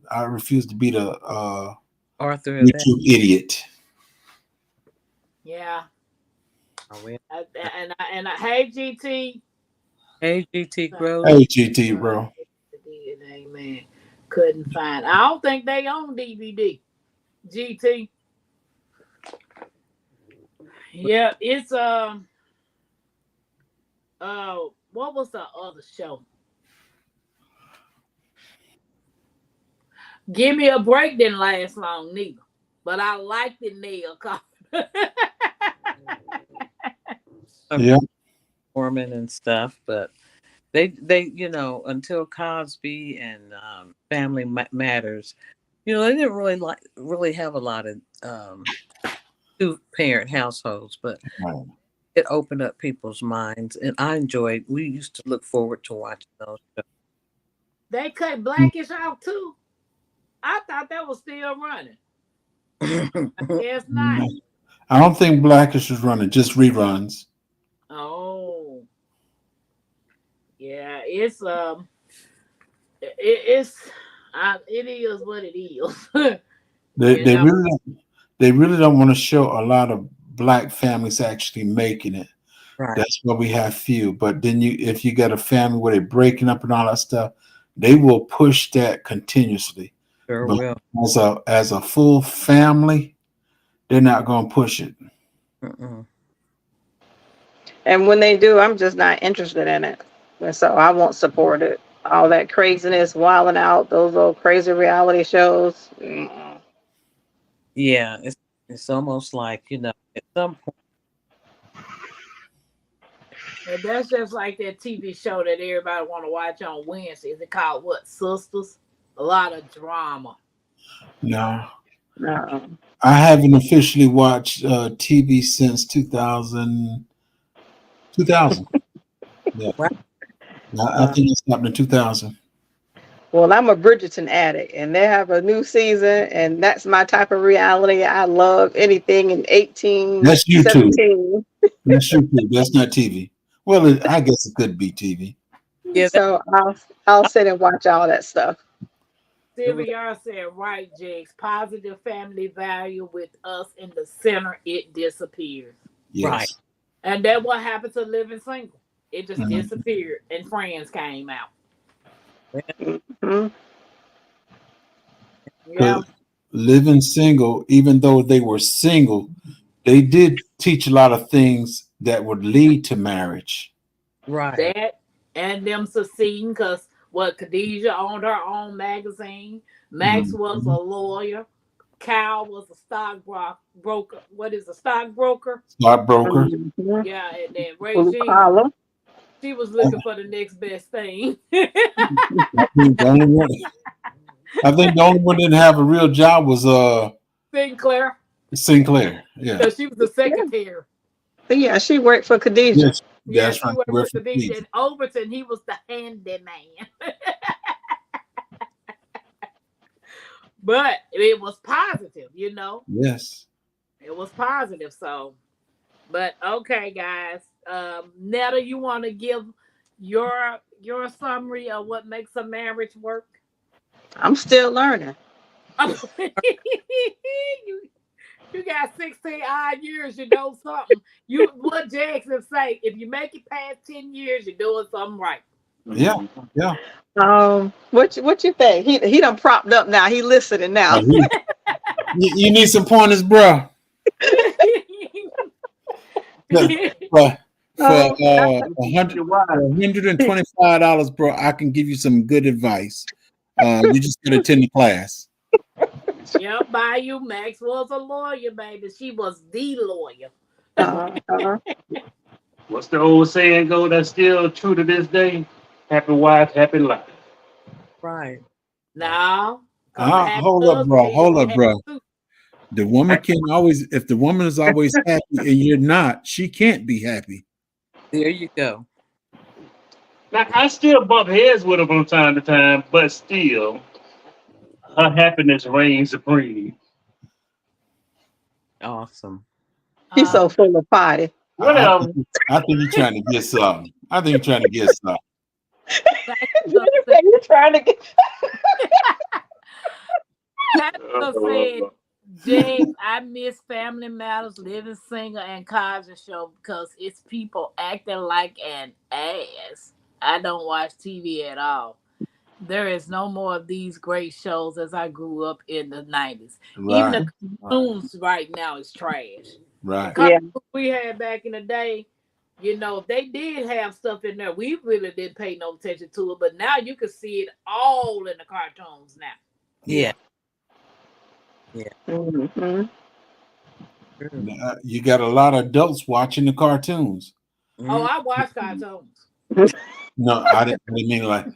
be the Arthur of that. YouTube idiot. Yeah. Oh, well. Hey GT. Hey, GT Grove. Hey, GT, bro. DNA man couldn't find. I don't think they own DVD. GT. Yeah, it's what was the other show? Give Me a Break didn't last long neither, but I liked it. Neil. Yeah. Foreman and stuff, but they until Cosby and Family Matters, they didn't really have a lot of 2-parent households, but Right. it opened up people's minds, and we used to look forward to watching those shows. They cut Blackish out too. I thought that was still running. Yes, not. I don't think Blackish is running, just reruns. Oh, yeah, it is what it is. They really don't want to show a lot of black families actually making it. Right. That's why we have few. But then if you got a family where they're breaking up and all that stuff, they will push that continuously. Sure but will. As a full family, they're not going to push it. Mm-mm. And when they do, I'm just not interested in it. And so I won't support it. All that craziness, wilding out, those little crazy reality shows. Yeah, it's almost like, at some point. And that's just like that TV show that everybody want to watch on Wednesday. Is it called what? Sisters? A lot of drama. No. No. I haven't officially watched TV since 2000. Yeah. Wow. I think it stopped in 2000. Well, I'm a Bridgerton addict, and they have a new season, and that's my type of reality. I love anything in 18, That's YouTube. 17. That's YouTube. That's not TV. Well, I guess it could be TV. Yeah, So I'll sit and watch all that stuff. Sylvia said, right, Jigs. Positive family value with us in the center, it disappears. Yes. Right. And that's what happened to Living Single. It just disappeared, and Friends came out. Mm-hmm. Yeah. Living Single, even though they were single, they did teach a lot of things that would lead to marriage. Right. That and them succeeding because Khadijah owned her own magazine. Max was a lawyer. Cal was a stockbroker. What is a stockbroker? Stockbroker. Mm-hmm. Yeah, and then Regine, she was looking for the next best thing. I think the only one didn't have a real job was Sinclair. Yeah. So she was the secretary. Yeah, she worked for Khadijah. Yes. Yeah, That's she right. worked for Khadijah. And Overton, he was the handyman. But it was positive, Yes. It was positive. So, but okay, guys. Netta, you want to give your summary of what makes a marriage work? I'm still learning. You got 16 odd years, you know something. What Jackson say, if you make it past 10 years, you're doing something right. Yeah. What you think? He done propped up now. He listening now. You need some pointers, bro. For $125, bro, I can give you some good advice. You just gotta attend the class. Yep, Bayou Max was a lawyer, baby. She was the lawyer. What's the old saying go that's still true to this day? Happy wife, happy life. Right. No. Hold up, bro. The woman if the woman is always happy and you're not, she can't be happy. There you go. Now, I still bump heads with her from time to time, but still, her happiness reigns supreme. Awesome. He's Uh, so full of potty. Whatever. I think you're trying to get something. I think you're trying to get something. You're trying to get. Pastor said, Jay, I miss Family Matters, Living Single, and Cosby Show because it's people acting like an ass. I don't watch TV at all. There is no more of these great shows as I grew up in the 90s. Even Right. the cartoons right now is trash. The Right. Yeah. cartoons we had back in the day, you know, they did have stuff in there. We really didn't pay no attention to it, but now you can see it all in the cartoons now. Yeah. Mm-hmm. You got a lot of adults watching the cartoons. Oh, I watch cartoons. No, I didn't mean like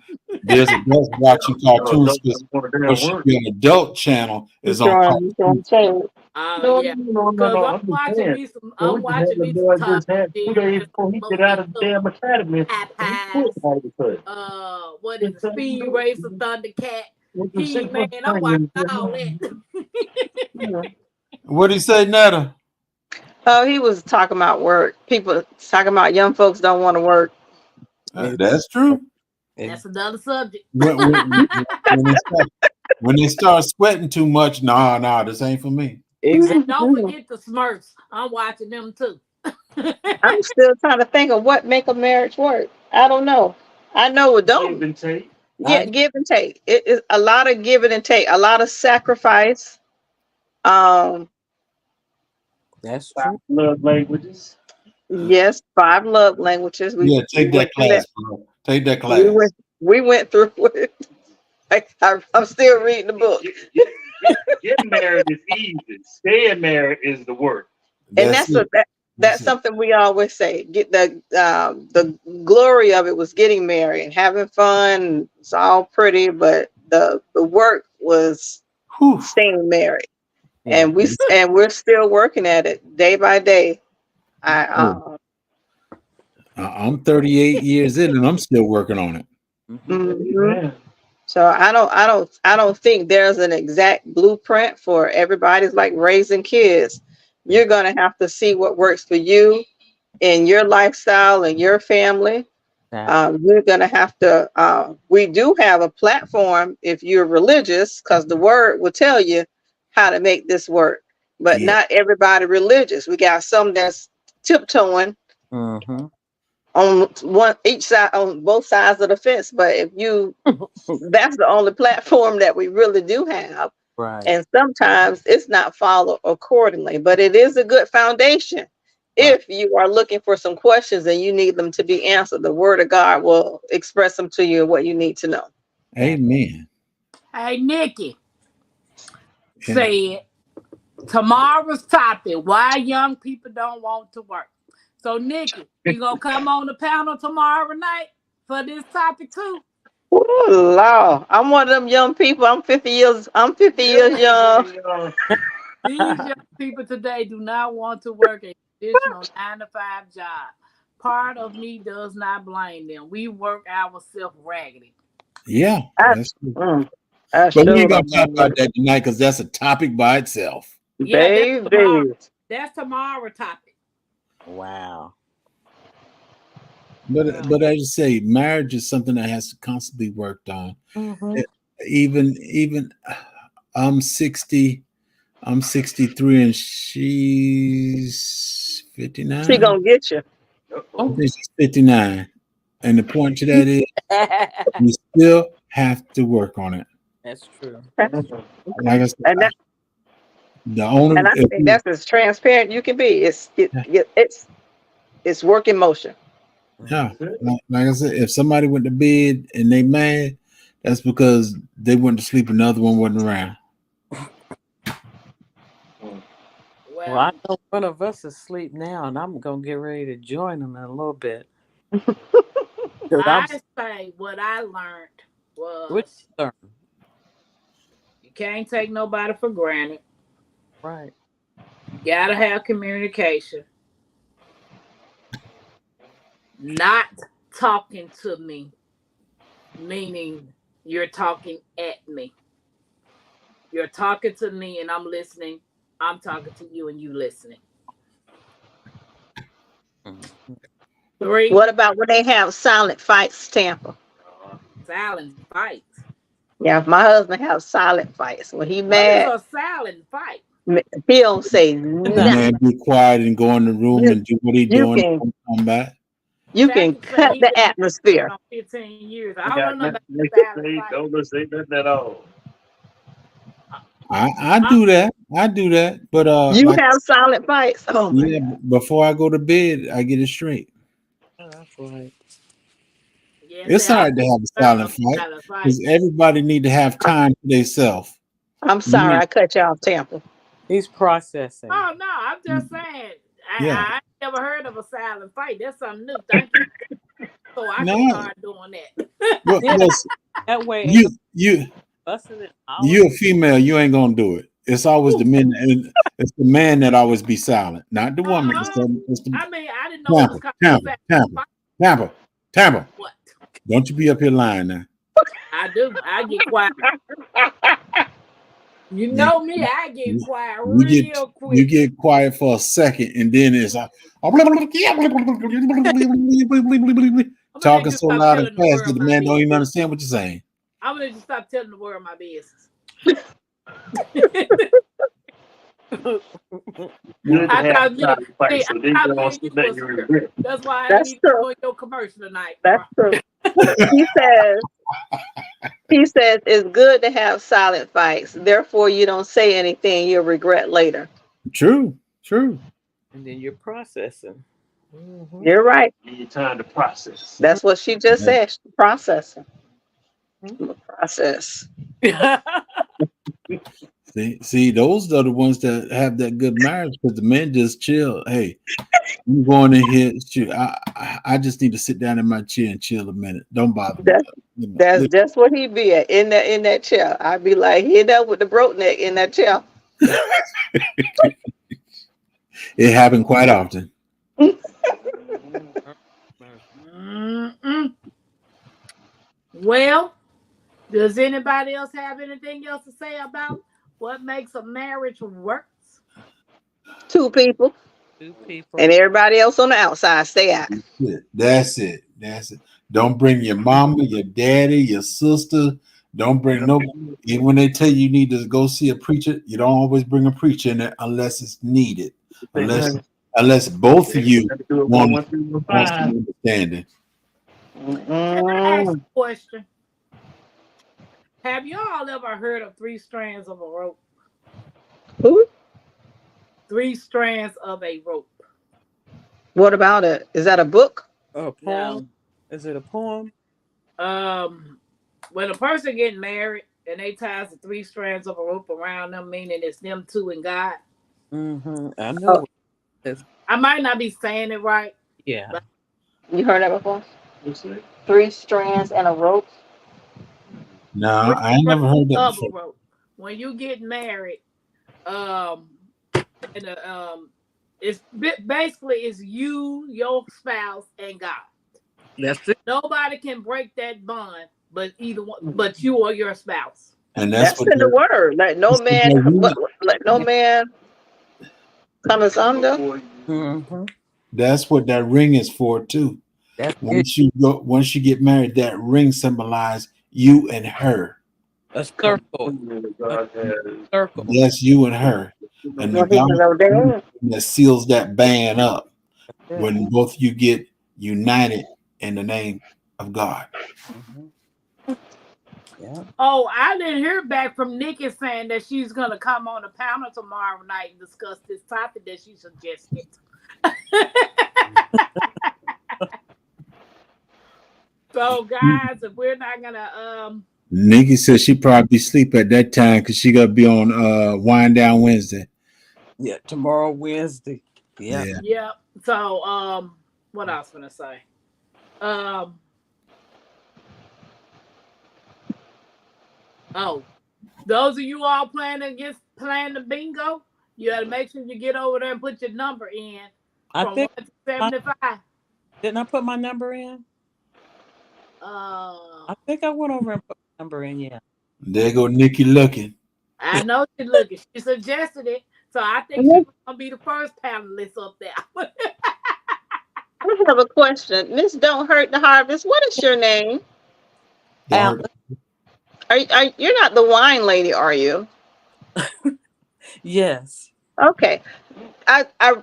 there's adults watching cartoons because what should be an adult channel is on Throwing cartoons. shade. No, Yeah. no, no, no, Cause no. I'm I'm just watching saying. me some So we can have the boy Tom just had 2 days Jerry, before he get Looney out of the damn Tunes, academy. He quit Popeyes, all of a sudden. what is It's it, time to Speed do Racer, it. Thundercat, With the He 6 Man. months I'm watching training, all that. What do you say, Netta? Oh, he was talking about work. People talking about young folks don't want to work. That's true. That's another subject. When they start sweating too much, nah, this ain't for me. Exactly. And don't forget the Smurfs. I'm watching them too. I'm still trying to think of what make a marriage work. I don't know. I know it don't. Give and take. Yeah, give and take. It is a lot of giving and take, a lot of sacrifice. Um, That's 5 true. love languages. yes, 5 love languages. Yeah, take that went through class, bro. Take that We class. went through it. I'm still reading the book. Getting married is easy. Staying married is the work. And That's that's it. that's something we always say. Get the glory of it was getting married and having fun. It's all pretty, but the work was Whew. staying married. Yeah. And we're still working at it day by day. I'm 38 years in and I'm still working on it. Mhm. So I don't think there's an exact blueprint for everybody's like raising kids. You're gonna have to see what works for you in your lifestyle and your family. You're gonna have to. We do have a platform if you're religious, because the word will tell you how to make this work. But Yeah. not everybody religious. We got some that's tiptoeing Mm-hmm. on each side, on both sides of the fence. But if you that's the only platform that we really do have. Right. And sometimes it's not followed accordingly, but it is a good foundation. If you are looking for some questions and you need them to be answered, the word of God will express them to you what you need to know. Amen. Hey, Nikki said tomorrow's topic: why young people don't want to work. So, Nikki, you gonna come on the panel tomorrow night for this topic too? Oh, Lord. I'm one of them young people. I'm 50 years young. These young people today do not want to work a traditional 9-to-5 job. Part of me does not blame them. We work ourselves raggedy. Yeah. That's true. I But we sure ain't gonna don't talk blame about that tonight because that's a topic by itself. Yeah, Baby. that's tomorrow topic. Wow. But as you say, marriage is something that has to constantly be worked on. Mm-hmm. Even I'm 60, I'm 63 and she's 59. She gonna get you. I think she's 59. And the point to that is you still have to work on it. That's true. Like I said, And I think that's as transparent you can be. It's work in motion. yeah. Like I said, if somebody went to bed and they mad, that's because they went to sleep and the other one wasn't around. Well, I know one of us is asleep now, and I'm gonna get ready to join them in a little bit. I say what I learned was you can't take nobody for granted. Right. You gotta have communication. Not talking to me, meaning you're talking at me. You're talking to me and I'm listening I'm talking to you and you listening. 3 What about when they have silent fights, Tampa? silent fights. Yeah, my husband have silent fights. When he What is mad, a silent fight? he don't say The nothing. man be quiet and go in the room You, and do what he you doing can and come back. you can Patrick say cut he the been atmosphere. on 15 years. I I don't got know nothing about to silent say. fight. Don't say nothing at all. I I, do that. I do that. But You like have silent fights. Oh my yeah, God. before I go to bed, I get it straight. Oh, that's right. yeah, see, It's I all right to have a learned silent a fight silent fight. because everybody need to have time for themselves. I'm sorry, I cut you off, Tampa. He's processing. Oh no, I'm just saying. Yeah. I never heard of a silent fight. That's something new. Thank you. So I can No. start doing that. Well, Yeah, listen, that way ain't you no you fussing and you a hollering. female. You ain't gonna do it. It's always the men. It's the man that always be silent, not the woman. It's the I mean, I didn't know it was called a Tampa, silent Tampa, fight. Tampa, Tampa. What? Don't you be up here lying now. I do. I get quiet. You You, know me. I get you, quiet you get real quick. you get quiet for a second, and then it's like I'm gonna let talking you so stop loud and telling the fast that world the my man don't even business. understand what you're saying. I'm gonna let you stop telling the world my business. Good to I have thought a me, silent fight, see, so I they thought don't me say and you nothing was you here. regret. That's why I ain't That's even true. doing your commercial tonight. That's true. He says it's good to have silent fights. Therefore, you don't say anything you'll regret later. True, true. And then you're processing. Mhm. You're right. You need time to process. That's what she just Yeah. said. Processing. Mhm. Process. See, those are the ones that have that good marriage because the men just chill. Hey, I'm going in here. Shoot, I just need to sit down in my chair and chill a minute. Don't bother me. That's that's just what he be at in that chair. I'd be like, hit up with the broke neck in that chair. It happened quite often. Mm-mm. Well, does anybody else have anything else to say about what makes a marriage work? Two people Two people. and everybody else on the outside stay out. That's it. That's it. Don't bring your mama, your daddy, your sister. Don't bring no. Even when they tell you need to go see a preacher, you don't always bring a preacher in there unless it's needed. Unless both of you want some understanding. Can I ask Mm. a question? Have y'all ever heard of 3 strands of a rope? Who? 3 strands of a rope. What about it? Is that a book? A poem? No. Is it a poem? When a person getting married and they ties the 3 strands of a rope around them, meaning it's them two and God. Mm-hmm. I know. Oh, I might not be saying it right. Yeah. But you heard that before? 3 strands and a rope. No, 3 I ain't never heard that of a before. rope. When you get married, and it's basically it's you, your spouse, and God. That's it. Nobody can break that bond, but either one, but you or your spouse. And That's in the word. Let no man let no man come us under. Mm-hmm. that's what that ring is for too. That's it. Once you get married, that ring symbolizes you and her. A circle. Circle. That's you and her. And the Well, he was over there. that seals that band up when both you get united in the name of God. Mm-hmm. Yeah. Oh, I didn't hear back from Nikki saying that she's gonna come on the panel tomorrow night and discuss this topic that she suggested. So, guys, if we're not gonna Nikki said she probably sleep at that time because she gotta be on Wind Down Wednesday. Yeah. Tomorrow, Wednesday. Yeah. yeah. So what else gonna say? Oh, those of you all playing the bingo, you gotta make sure you get over there and put your number in I from think 1 to 75. didn't I put my number in? Uh, I think I went over and put my number in. Yeah. There go Nikki looking. I know she's looking. She suggested it. So I think she's gonna be the first panelist up there. I have a question. Miss Don't Hurt the Harvest, what is your name? The art- You're not the wine lady, are you? Yes. Okay.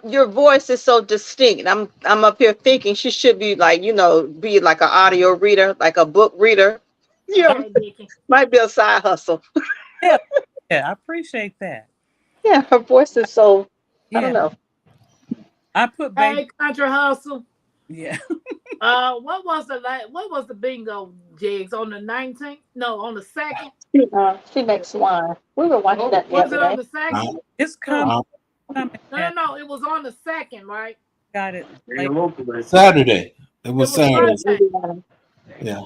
Your voice is so distinct. I'm up here thinking she should be like, be like an audio reader, like a book reader. Yeah, Okay, Nikki. might be a side hustle. Yeah. Yeah. I appreciate that. Yeah, her voice is so, I don't Yeah. know. I put baby. Hey, Country Hustle. Yeah. What was the bingo jigs on the 19th? No, on the 2nd. She makes wine. We were watching that the Was other it on day. the 2nd? It's No, coming. no. It was on the 2nd, right? Got it. Very local. Saturday. It It was was Saturday. Sunday. Yeah.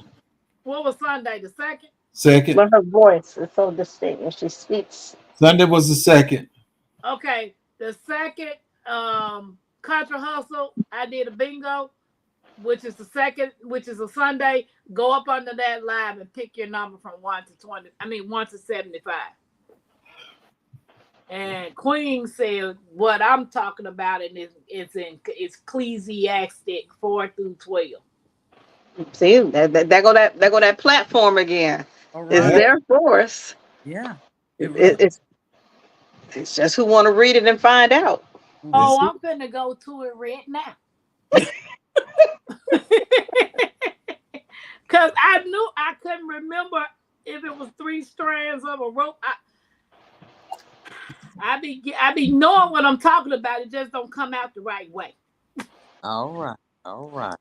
What was Sunday? The 2nd? Second. But her voice is so distinct and she speaks. Sunday was the second. Okay, the 2nd, Country Hustle. I did a bingo, which is the 2nd, which is a Sunday. Go up under that live and pick your number from 1 to 20. I mean 1 to 75. And Queen said what I'm talking about, and it's Ecclesiastic 4 through 12. See, there go that platform again. All It's right. there for us. Yeah. It really. It's just who want to read it and find out. Oh, I'm gonna go to it right now. Cause I knew I couldn't remember if it was 3 strands of a rope. I be knowing what I'm talking about. It just don't come out the right way. All right. All right.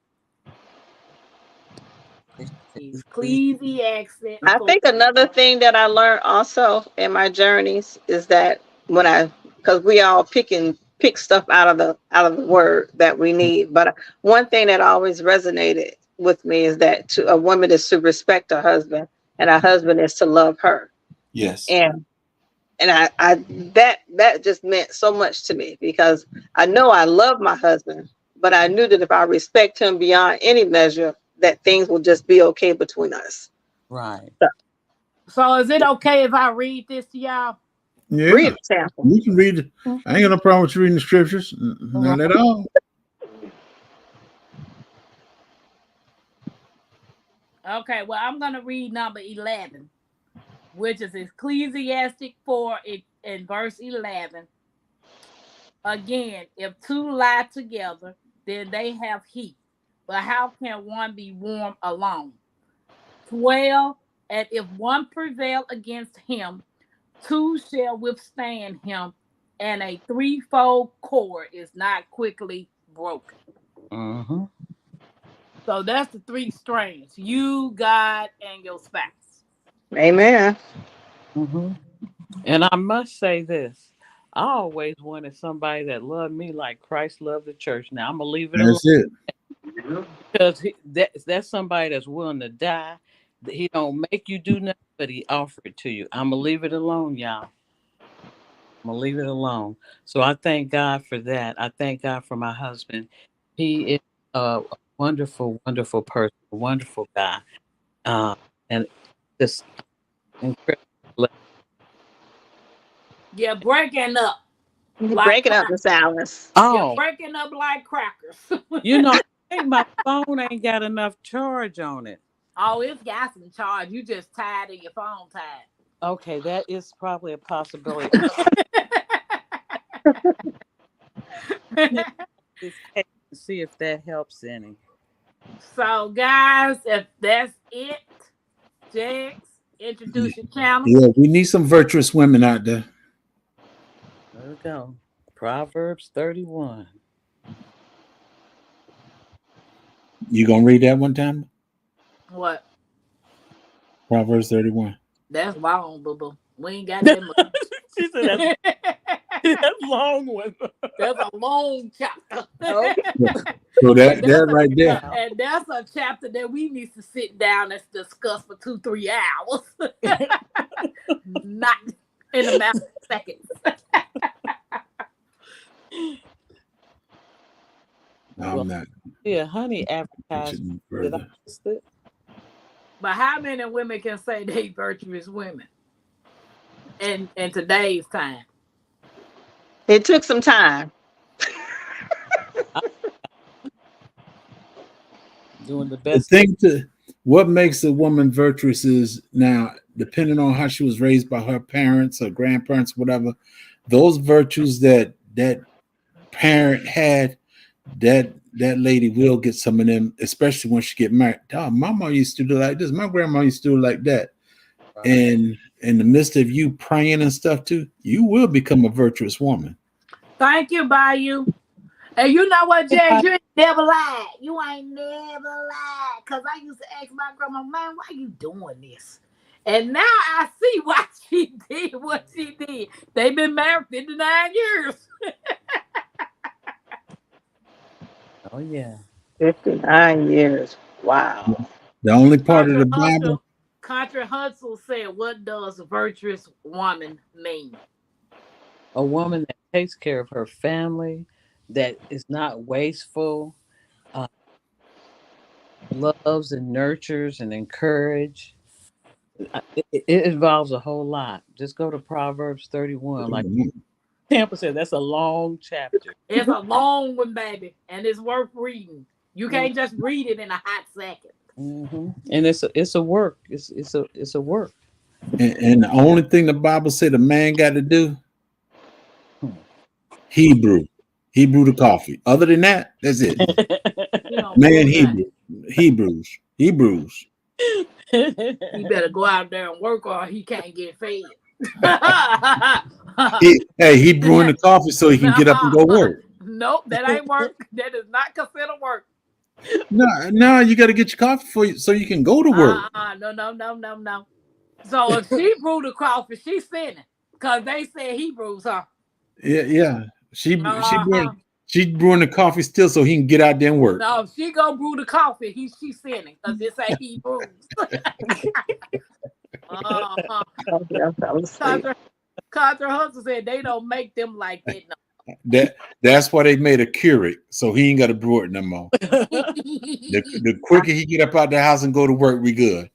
Ecclesiastic. I think another thing that I learned also in my journeys is that because we all pick stuff out of the word that we need, but one thing that always resonated with me is that a woman is to respect her husband, and her husband is to love her. Yes. And I that just meant so much to me, because I know I love my husband, but I knew that if I respect him beyond any measure, that things will just be okay between us. Right. So is it okay if I read this to y'all? Yeah. Read it, sample. You can read it. I ain't got no problem with you reading the scriptures. None at all. Okay, well, I'm going to read number 11, which is Ecclesiastic 4 in verse 11. Again, if 2 lie together, then they have heat. But how can one be warm alone? 12, and if one prevail against him, 2 shall withstand him, and a 3-fold cord is not quickly broken. Mm-hmm. So that's the 3 strands: you, God, and your spouse. Amen. Mm-hmm. And I must say this. I always wanted somebody that loved me like Christ loved the church. Now I'm gonna leave it That's alone, it. because that's somebody that's willing to die. He don't make you do nothing, but he offered it to you. I'm gonna leave it alone, y'all. I'm gonna leave it alone. So I thank God for that. I thank God for my husband. He is a wonderful, wonderful person, a wonderful guy, and just incredible. You're breaking up. Break it up, Miss Alice. You're Oh, breaking up like crackers. I think my phone ain't got enough charge on it. Oh, it's got some charge. You just tired of your phone tied. Okay, that is probably a possibility. See if that helps any. So, guys, if that's it, Jax, introduce your channel. Yeah, we need some virtuous women out there. There we go. Proverbs 31. You gonna read that one time? What? Proverbs 31. That's long, boo boo. We ain't got that much. She said that's long one. That's a long chapter. Okay. So that right there. And that's a chapter that we need to sit down and discuss for 2-3 hours. Not in a matter of seconds. I'm not. Yeah, honey advertised. Did I miss it? But how many women can say they virtuous women in today's time? It took some time. Doing the The best. thing to what makes a woman virtuous is now, depending on how she was raised by her parents or grandparents, whatever, those virtues that parent had, that lady will get some of them, especially when she get married. Oh, my mom used to do like this. My grandma used to do like that. And in the midst of you praying and stuff too, you will become a virtuous woman. Thank you, Bayou. And you know what, James? You ain't never lied. You ain't never lied. Because I used to ask my grandma, man, why you doing this? And now I see why she did what she did. They've been married 59 years. Oh yeah. 59 years. Wow. The only part of the Bible, Contra Hustle said, what does a virtuous woman mean? A woman that takes care of her family, that is not wasteful, uh, loves and nurtures and encourage. It involves a whole lot. Just go to Proverbs 31. Like Tampa said, that's a long chapter. It's a long one, baby, and it's worth reading. You can't just read it in a hot second. Mm-hmm. And it's a work. It's a work. and the only thing the Bible said a man got to do, Hebrew the coffee. Other than that, that's it. Man, Hebrews. He better go out there and work or he can't get fed. He brewing the coffee so he can get up and go work. Nope, that ain't work. That is not considered work. No, you got to get your coffee so you can go to work. No. So if she brewed the coffee, she's sinning because they said Hebrews, huh? Yeah. She's brewing the coffee still so he can get out there and work. No, if she go brew the coffee, she's sinning because it say Hebrews. Contra Hustle said they don't make them like that no. That's why they made a Keurig, so he ain't got to brew it no more. the quicker he get up out the house and go to work, we good.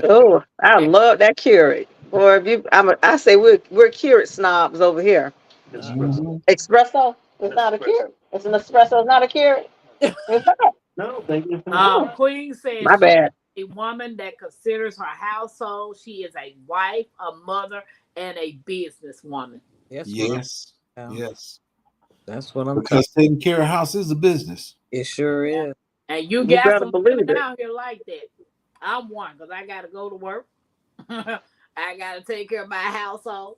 Oh, I love that Keurig. Boy, I say we're Keurig snobs over here. Espresso is not a Keurig. It's an espresso. It's not a Keurig. No, Queen says my bad. A woman that considers her household. She is a wife, a mother, and a businesswoman. Yes. That's what I'm. Because taking care of house is a business. It sure is. And you got some women out here like that. I'm one because I got to go to work. I got to take care of my household.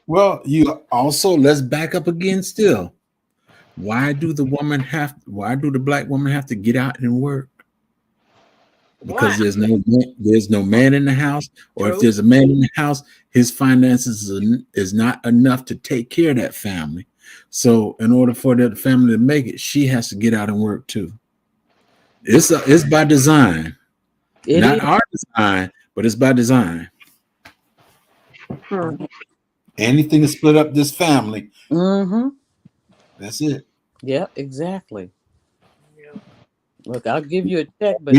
Well, you also, let's back up again still. Why do the black woman have to get out and work? Because there's no man in the house, or if there's a man in the house, his finances is not enough to take care of that family. So in order for that family to make it, she has to get out and work too. It's by design. Not our design, but it's by design. Anything to split up this family. Mm-hmm. That's it. Yeah, exactly. Yeah. Look, I'll give you a check, but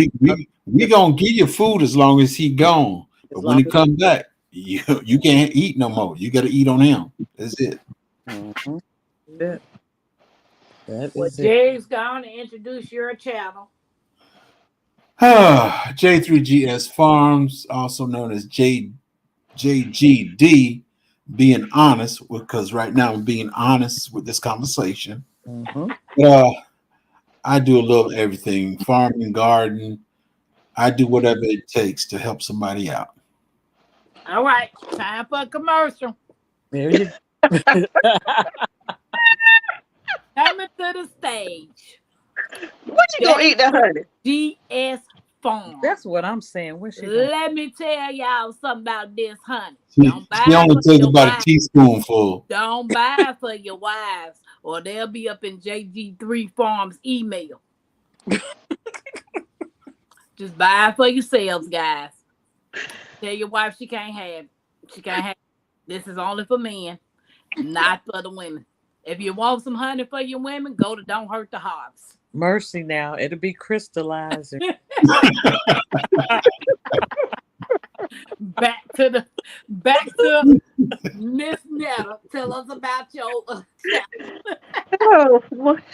we gonna give you food as long as he gone. But when he come back, you can't eat no more. You got to eat on him. That's it. Mm-hmm. Yeah. James, go on and introduce your channel. J3GS Farms, also known as JGD, being honest, because right now I'm being honest with this conversation. Mm-hmm. I do a little everything, farming, garden. I do whatever it takes to help somebody out. All right, time for a commercial. There you go. Coming to the stage. What you gonna eat that honey? GS Farm. That's what I'm saying. Let me tell y'all something about this honey. She only takes about a teaspoonful. Don't buy it for your wives, or they'll be up in JG3 Farms email. Just buy it for yourselves, guys. Tell your wife she can't have it. She can't have it. This is only for men, not for the women. If you want some honey for your women, go to Don't Hurt the Hogs. Mercy now, it'll be crystallizer. back to Miss Netta, tell us about your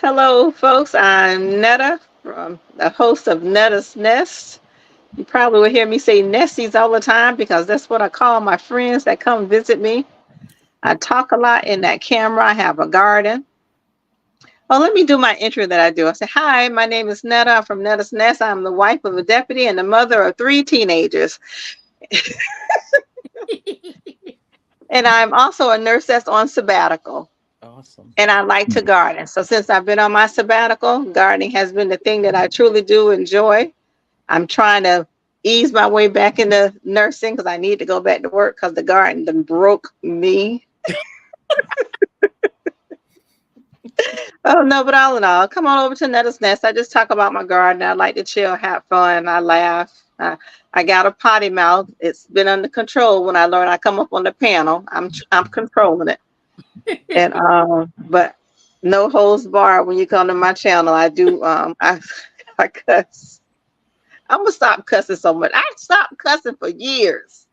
Hello, folks. I'm Netta, from the host of Netta's Nest. You probably will hear me say nesties all the time because that's what I call my friends that come visit me. I talk a lot in that camera. I have a garden. Well, let me do my intro that I do. I say, hi, my name is Netta. I'm from Netta's Nest. I'm the wife of a deputy and the mother of 3 teenagers. And I'm also a nurse that's on sabbatical. Awesome. And I like to garden. So since I've been on my sabbatical, gardening has been the thing that I truly do enjoy. I'm trying to ease my way back into nursing because I need to go back to work because the garden done broke me. Oh no, but all in all, come on over to Netta's Nest. I just talk about my garden. I like to chill, have fun. I laugh. I got a potty mouth. It's been under control when I learned I come up on the panel. I'm controlling it. And but no holds barred when you come to my channel. I do I cuss. I'm gonna stop cussing so much. I stopped cussing for years.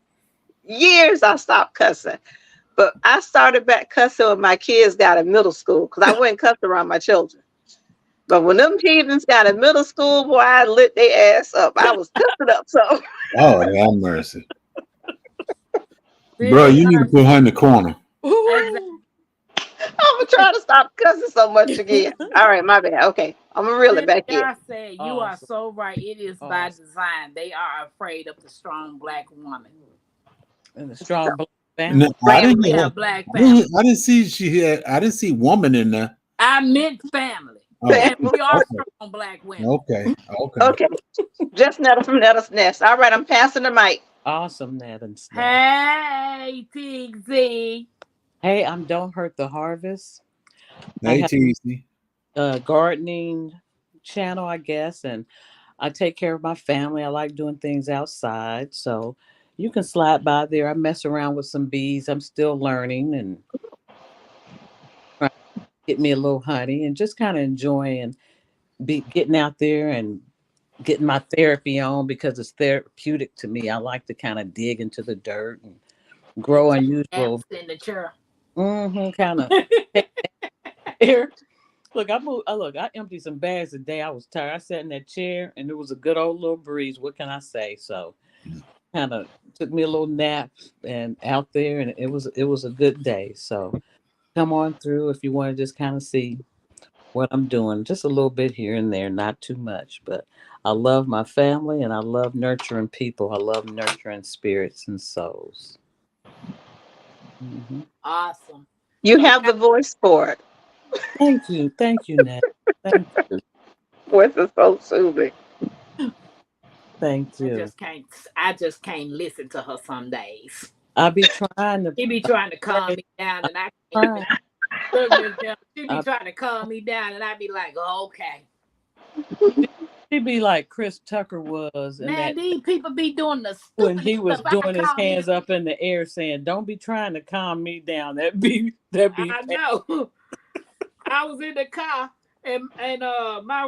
I stopped cussing. But I started back cussing when my kids got in middle school because I wouldn't cuss around my children. But when them heathens got in middle school, boy, I lit their ass up. I was cussing up so. Oh, have mercy. Bro, you need to put her in the corner. Ooh. I'm gonna try to stop cussing so much again. All right, my bad. Okay, I'm gonna reel it back in. I said you are so right. It is by design. They are afraid of the strong black woman And the strong black family. No, I didn't hear black family. I didn't see I didn't see woman in there. I meant family. Oh, And we are okay. strong black women. Okay. Okay, just Netta from Netta's Nest. All right, I'm passing the mic. Awesome, Netta. Hey, TZ. Hey, I'm Don't Hurt the Harvest. Hey, TZ. Gardening channel, I guess, and I take care of my family. I like doing things outside, so you can slide by there. I mess around with some bees. I'm still learning and trying to get me a little honey and just kind of enjoying getting out there and getting my therapy on because it's therapeutic to me. I like to kind of dig into the dirt and grow unusual. Kind of here. Look, I emptied some bags today. I was tired. I sat in that chair and it was a good old little breeze. What can I say? So kind of took me a little nap and out there, and it was a good day. So come on through if you want to just kind of see what I'm doing. Just a little bit here and there, not too much, but I love my family and I love nurturing people. I love nurturing spirits and souls. Mm-hmm. Awesome. You have the voice for it. Thank you, Nat. Thank you. Voice is so soothing. Thank you. I just can't listen to her some days. I be trying to. She be trying to calm me down, and I can't. She be trying to calm me down, and I be like, oh, okay. She be like Chris Tucker was. Man, these people be doing the stupid when he was doing his hands up in the air, saying, "Don't be trying to calm me down." That be. I know. I was in the car, and my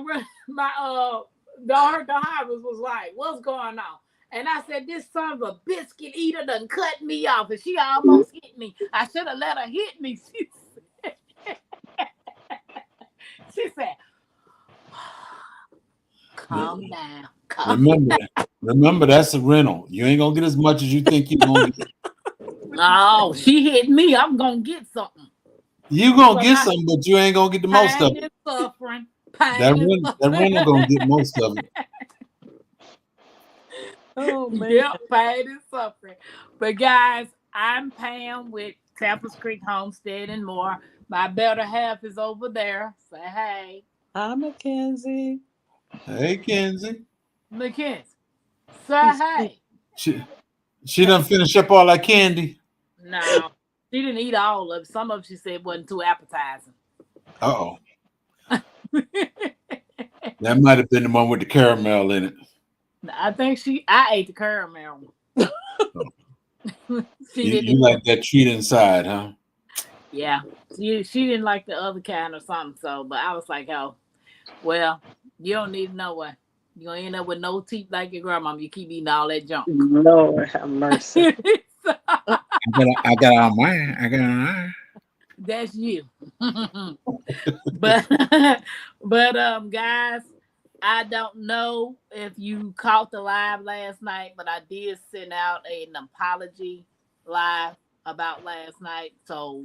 Don't Hurt the Harvest was like, "What's going on?" And I said, "This son of a biscuit eater done cut me off, and she almost hit me. I should have let her hit me." She said, calm down. Remember, that's a rental. You ain't gonna get as much as you think you're gonna get. Oh, she hit me. I'm gonna get something. You gonna get something, but you ain't gonna get the most of it. Suffering. That rental gonna get most of it. Oh man. Yep, pain and suffering. But guys, I'm Pam with Tampa's Creek Homestead and more. My better half is over there. Say hey. Hi, Mackenzie. Hey, Kenzie. Mackenzie. Say hey. She done finish up all that candy. No, she didn't eat all of it. Some of it she said wasn't too appetizing. Uh-oh. That might have been the one with the caramel in it. I think I ate the caramel. You like that treat inside, huh? Yeah. She didn't like the other kind or something. So, but I was like, oh, well, you don't need to know what. You're going to end up with no teeth like your grandma. You keep eating all that junk. Lord have mercy. I got on mine. I got on mine. That's you. but guys, I don't know if you caught the live last night, but I did send out an apology live about last night. So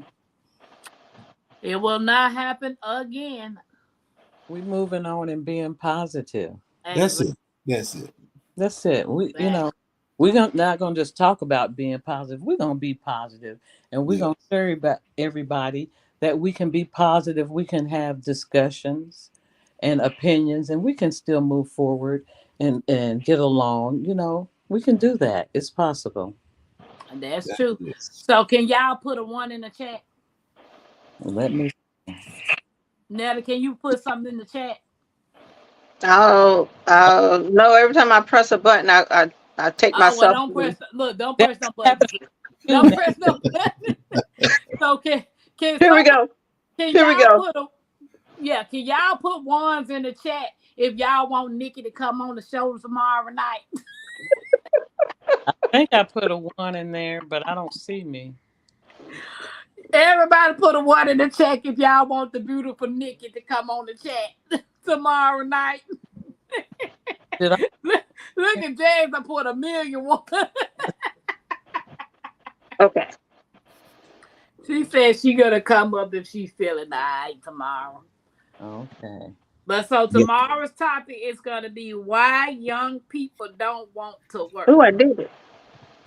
it will not happen again. We moving on and being positive. That's it. That's it. That's it. We, you Exactly. know, we're not gonna just talk about being positive. We're gonna be positive, and we're Yeah. gonna show everybody that we can be positive. We can have discussions and opinions, and we can still move forward and get along. We can do that. It's possible. And that's That true. is. So can y'all put a 1 in the chat? Let me. Netta, can you put something in the chat? I'll no, every time I press a button, I take Oh well, myself don't to press. Look, don't That press no happened buttons. too, Don't Nat. press no buttons. So can here we somebody go. can Here we y'all go. put a can y'all put ones in the chat if y'all want Nikki to come on the show tomorrow night? I think I put a 1 in there, but I don't see me. Everybody put a 1 in the chat if y'all want the beautiful Nikki to come on the chat tomorrow night. Did I? Look at James, I put 1,000,000 Okay. She said she gonna come up if she's feeling all right tomorrow. Okay. But so Yeah. tomorrow's topic is gonna be why young people don't want to work. Oh, I did it.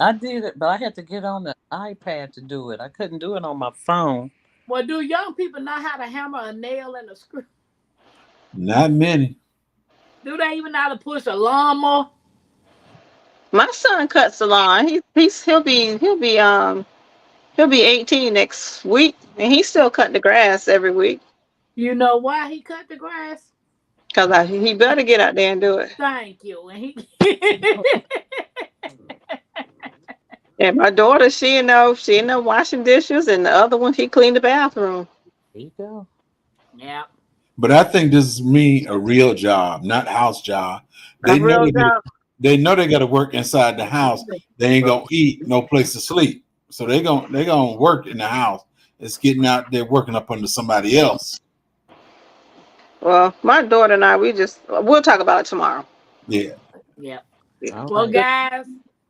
I did it, but I had to get on the iPad to do it. I couldn't do it on my phone. Well, do young people know how to hammer a nail in a screw? Not many. Do they even know how to push a lawnmower? My son cuts the lawn. He'll be 18 next week, and he still cut the grass every week. You know why he cut the grass? Cause he better get out there and do it. Thank you. And he And my daughter, she washing dishes, and the other one he cleaned the bathroom. There you go. yeah. But I think this is me a real job, not house job. A They know real job. they know they got to work inside the house. They ain't gonna eat, no place to sleep. So they gonna work in the house. It's getting out there working up under somebody else. Well, my daughter and I, we'll talk about it tomorrow. Yeah. Yeah. All Well, right. guys,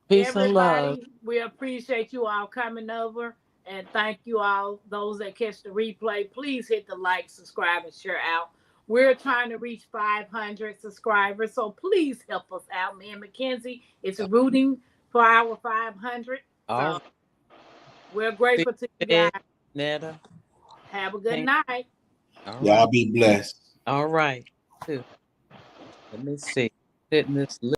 Peace and love. everybody, we appreciate you all coming over. And thank you all, those that catch the replay. Please hit the like, subscribe, and share out. We're trying to reach 500 subscribers. So please help us out. Me and Mackenzie is rooting for our 500. All So we're grateful to you guys. Netta. Have a good night. All Y'all right. be blessed. All right. Let me see. Hitting this list.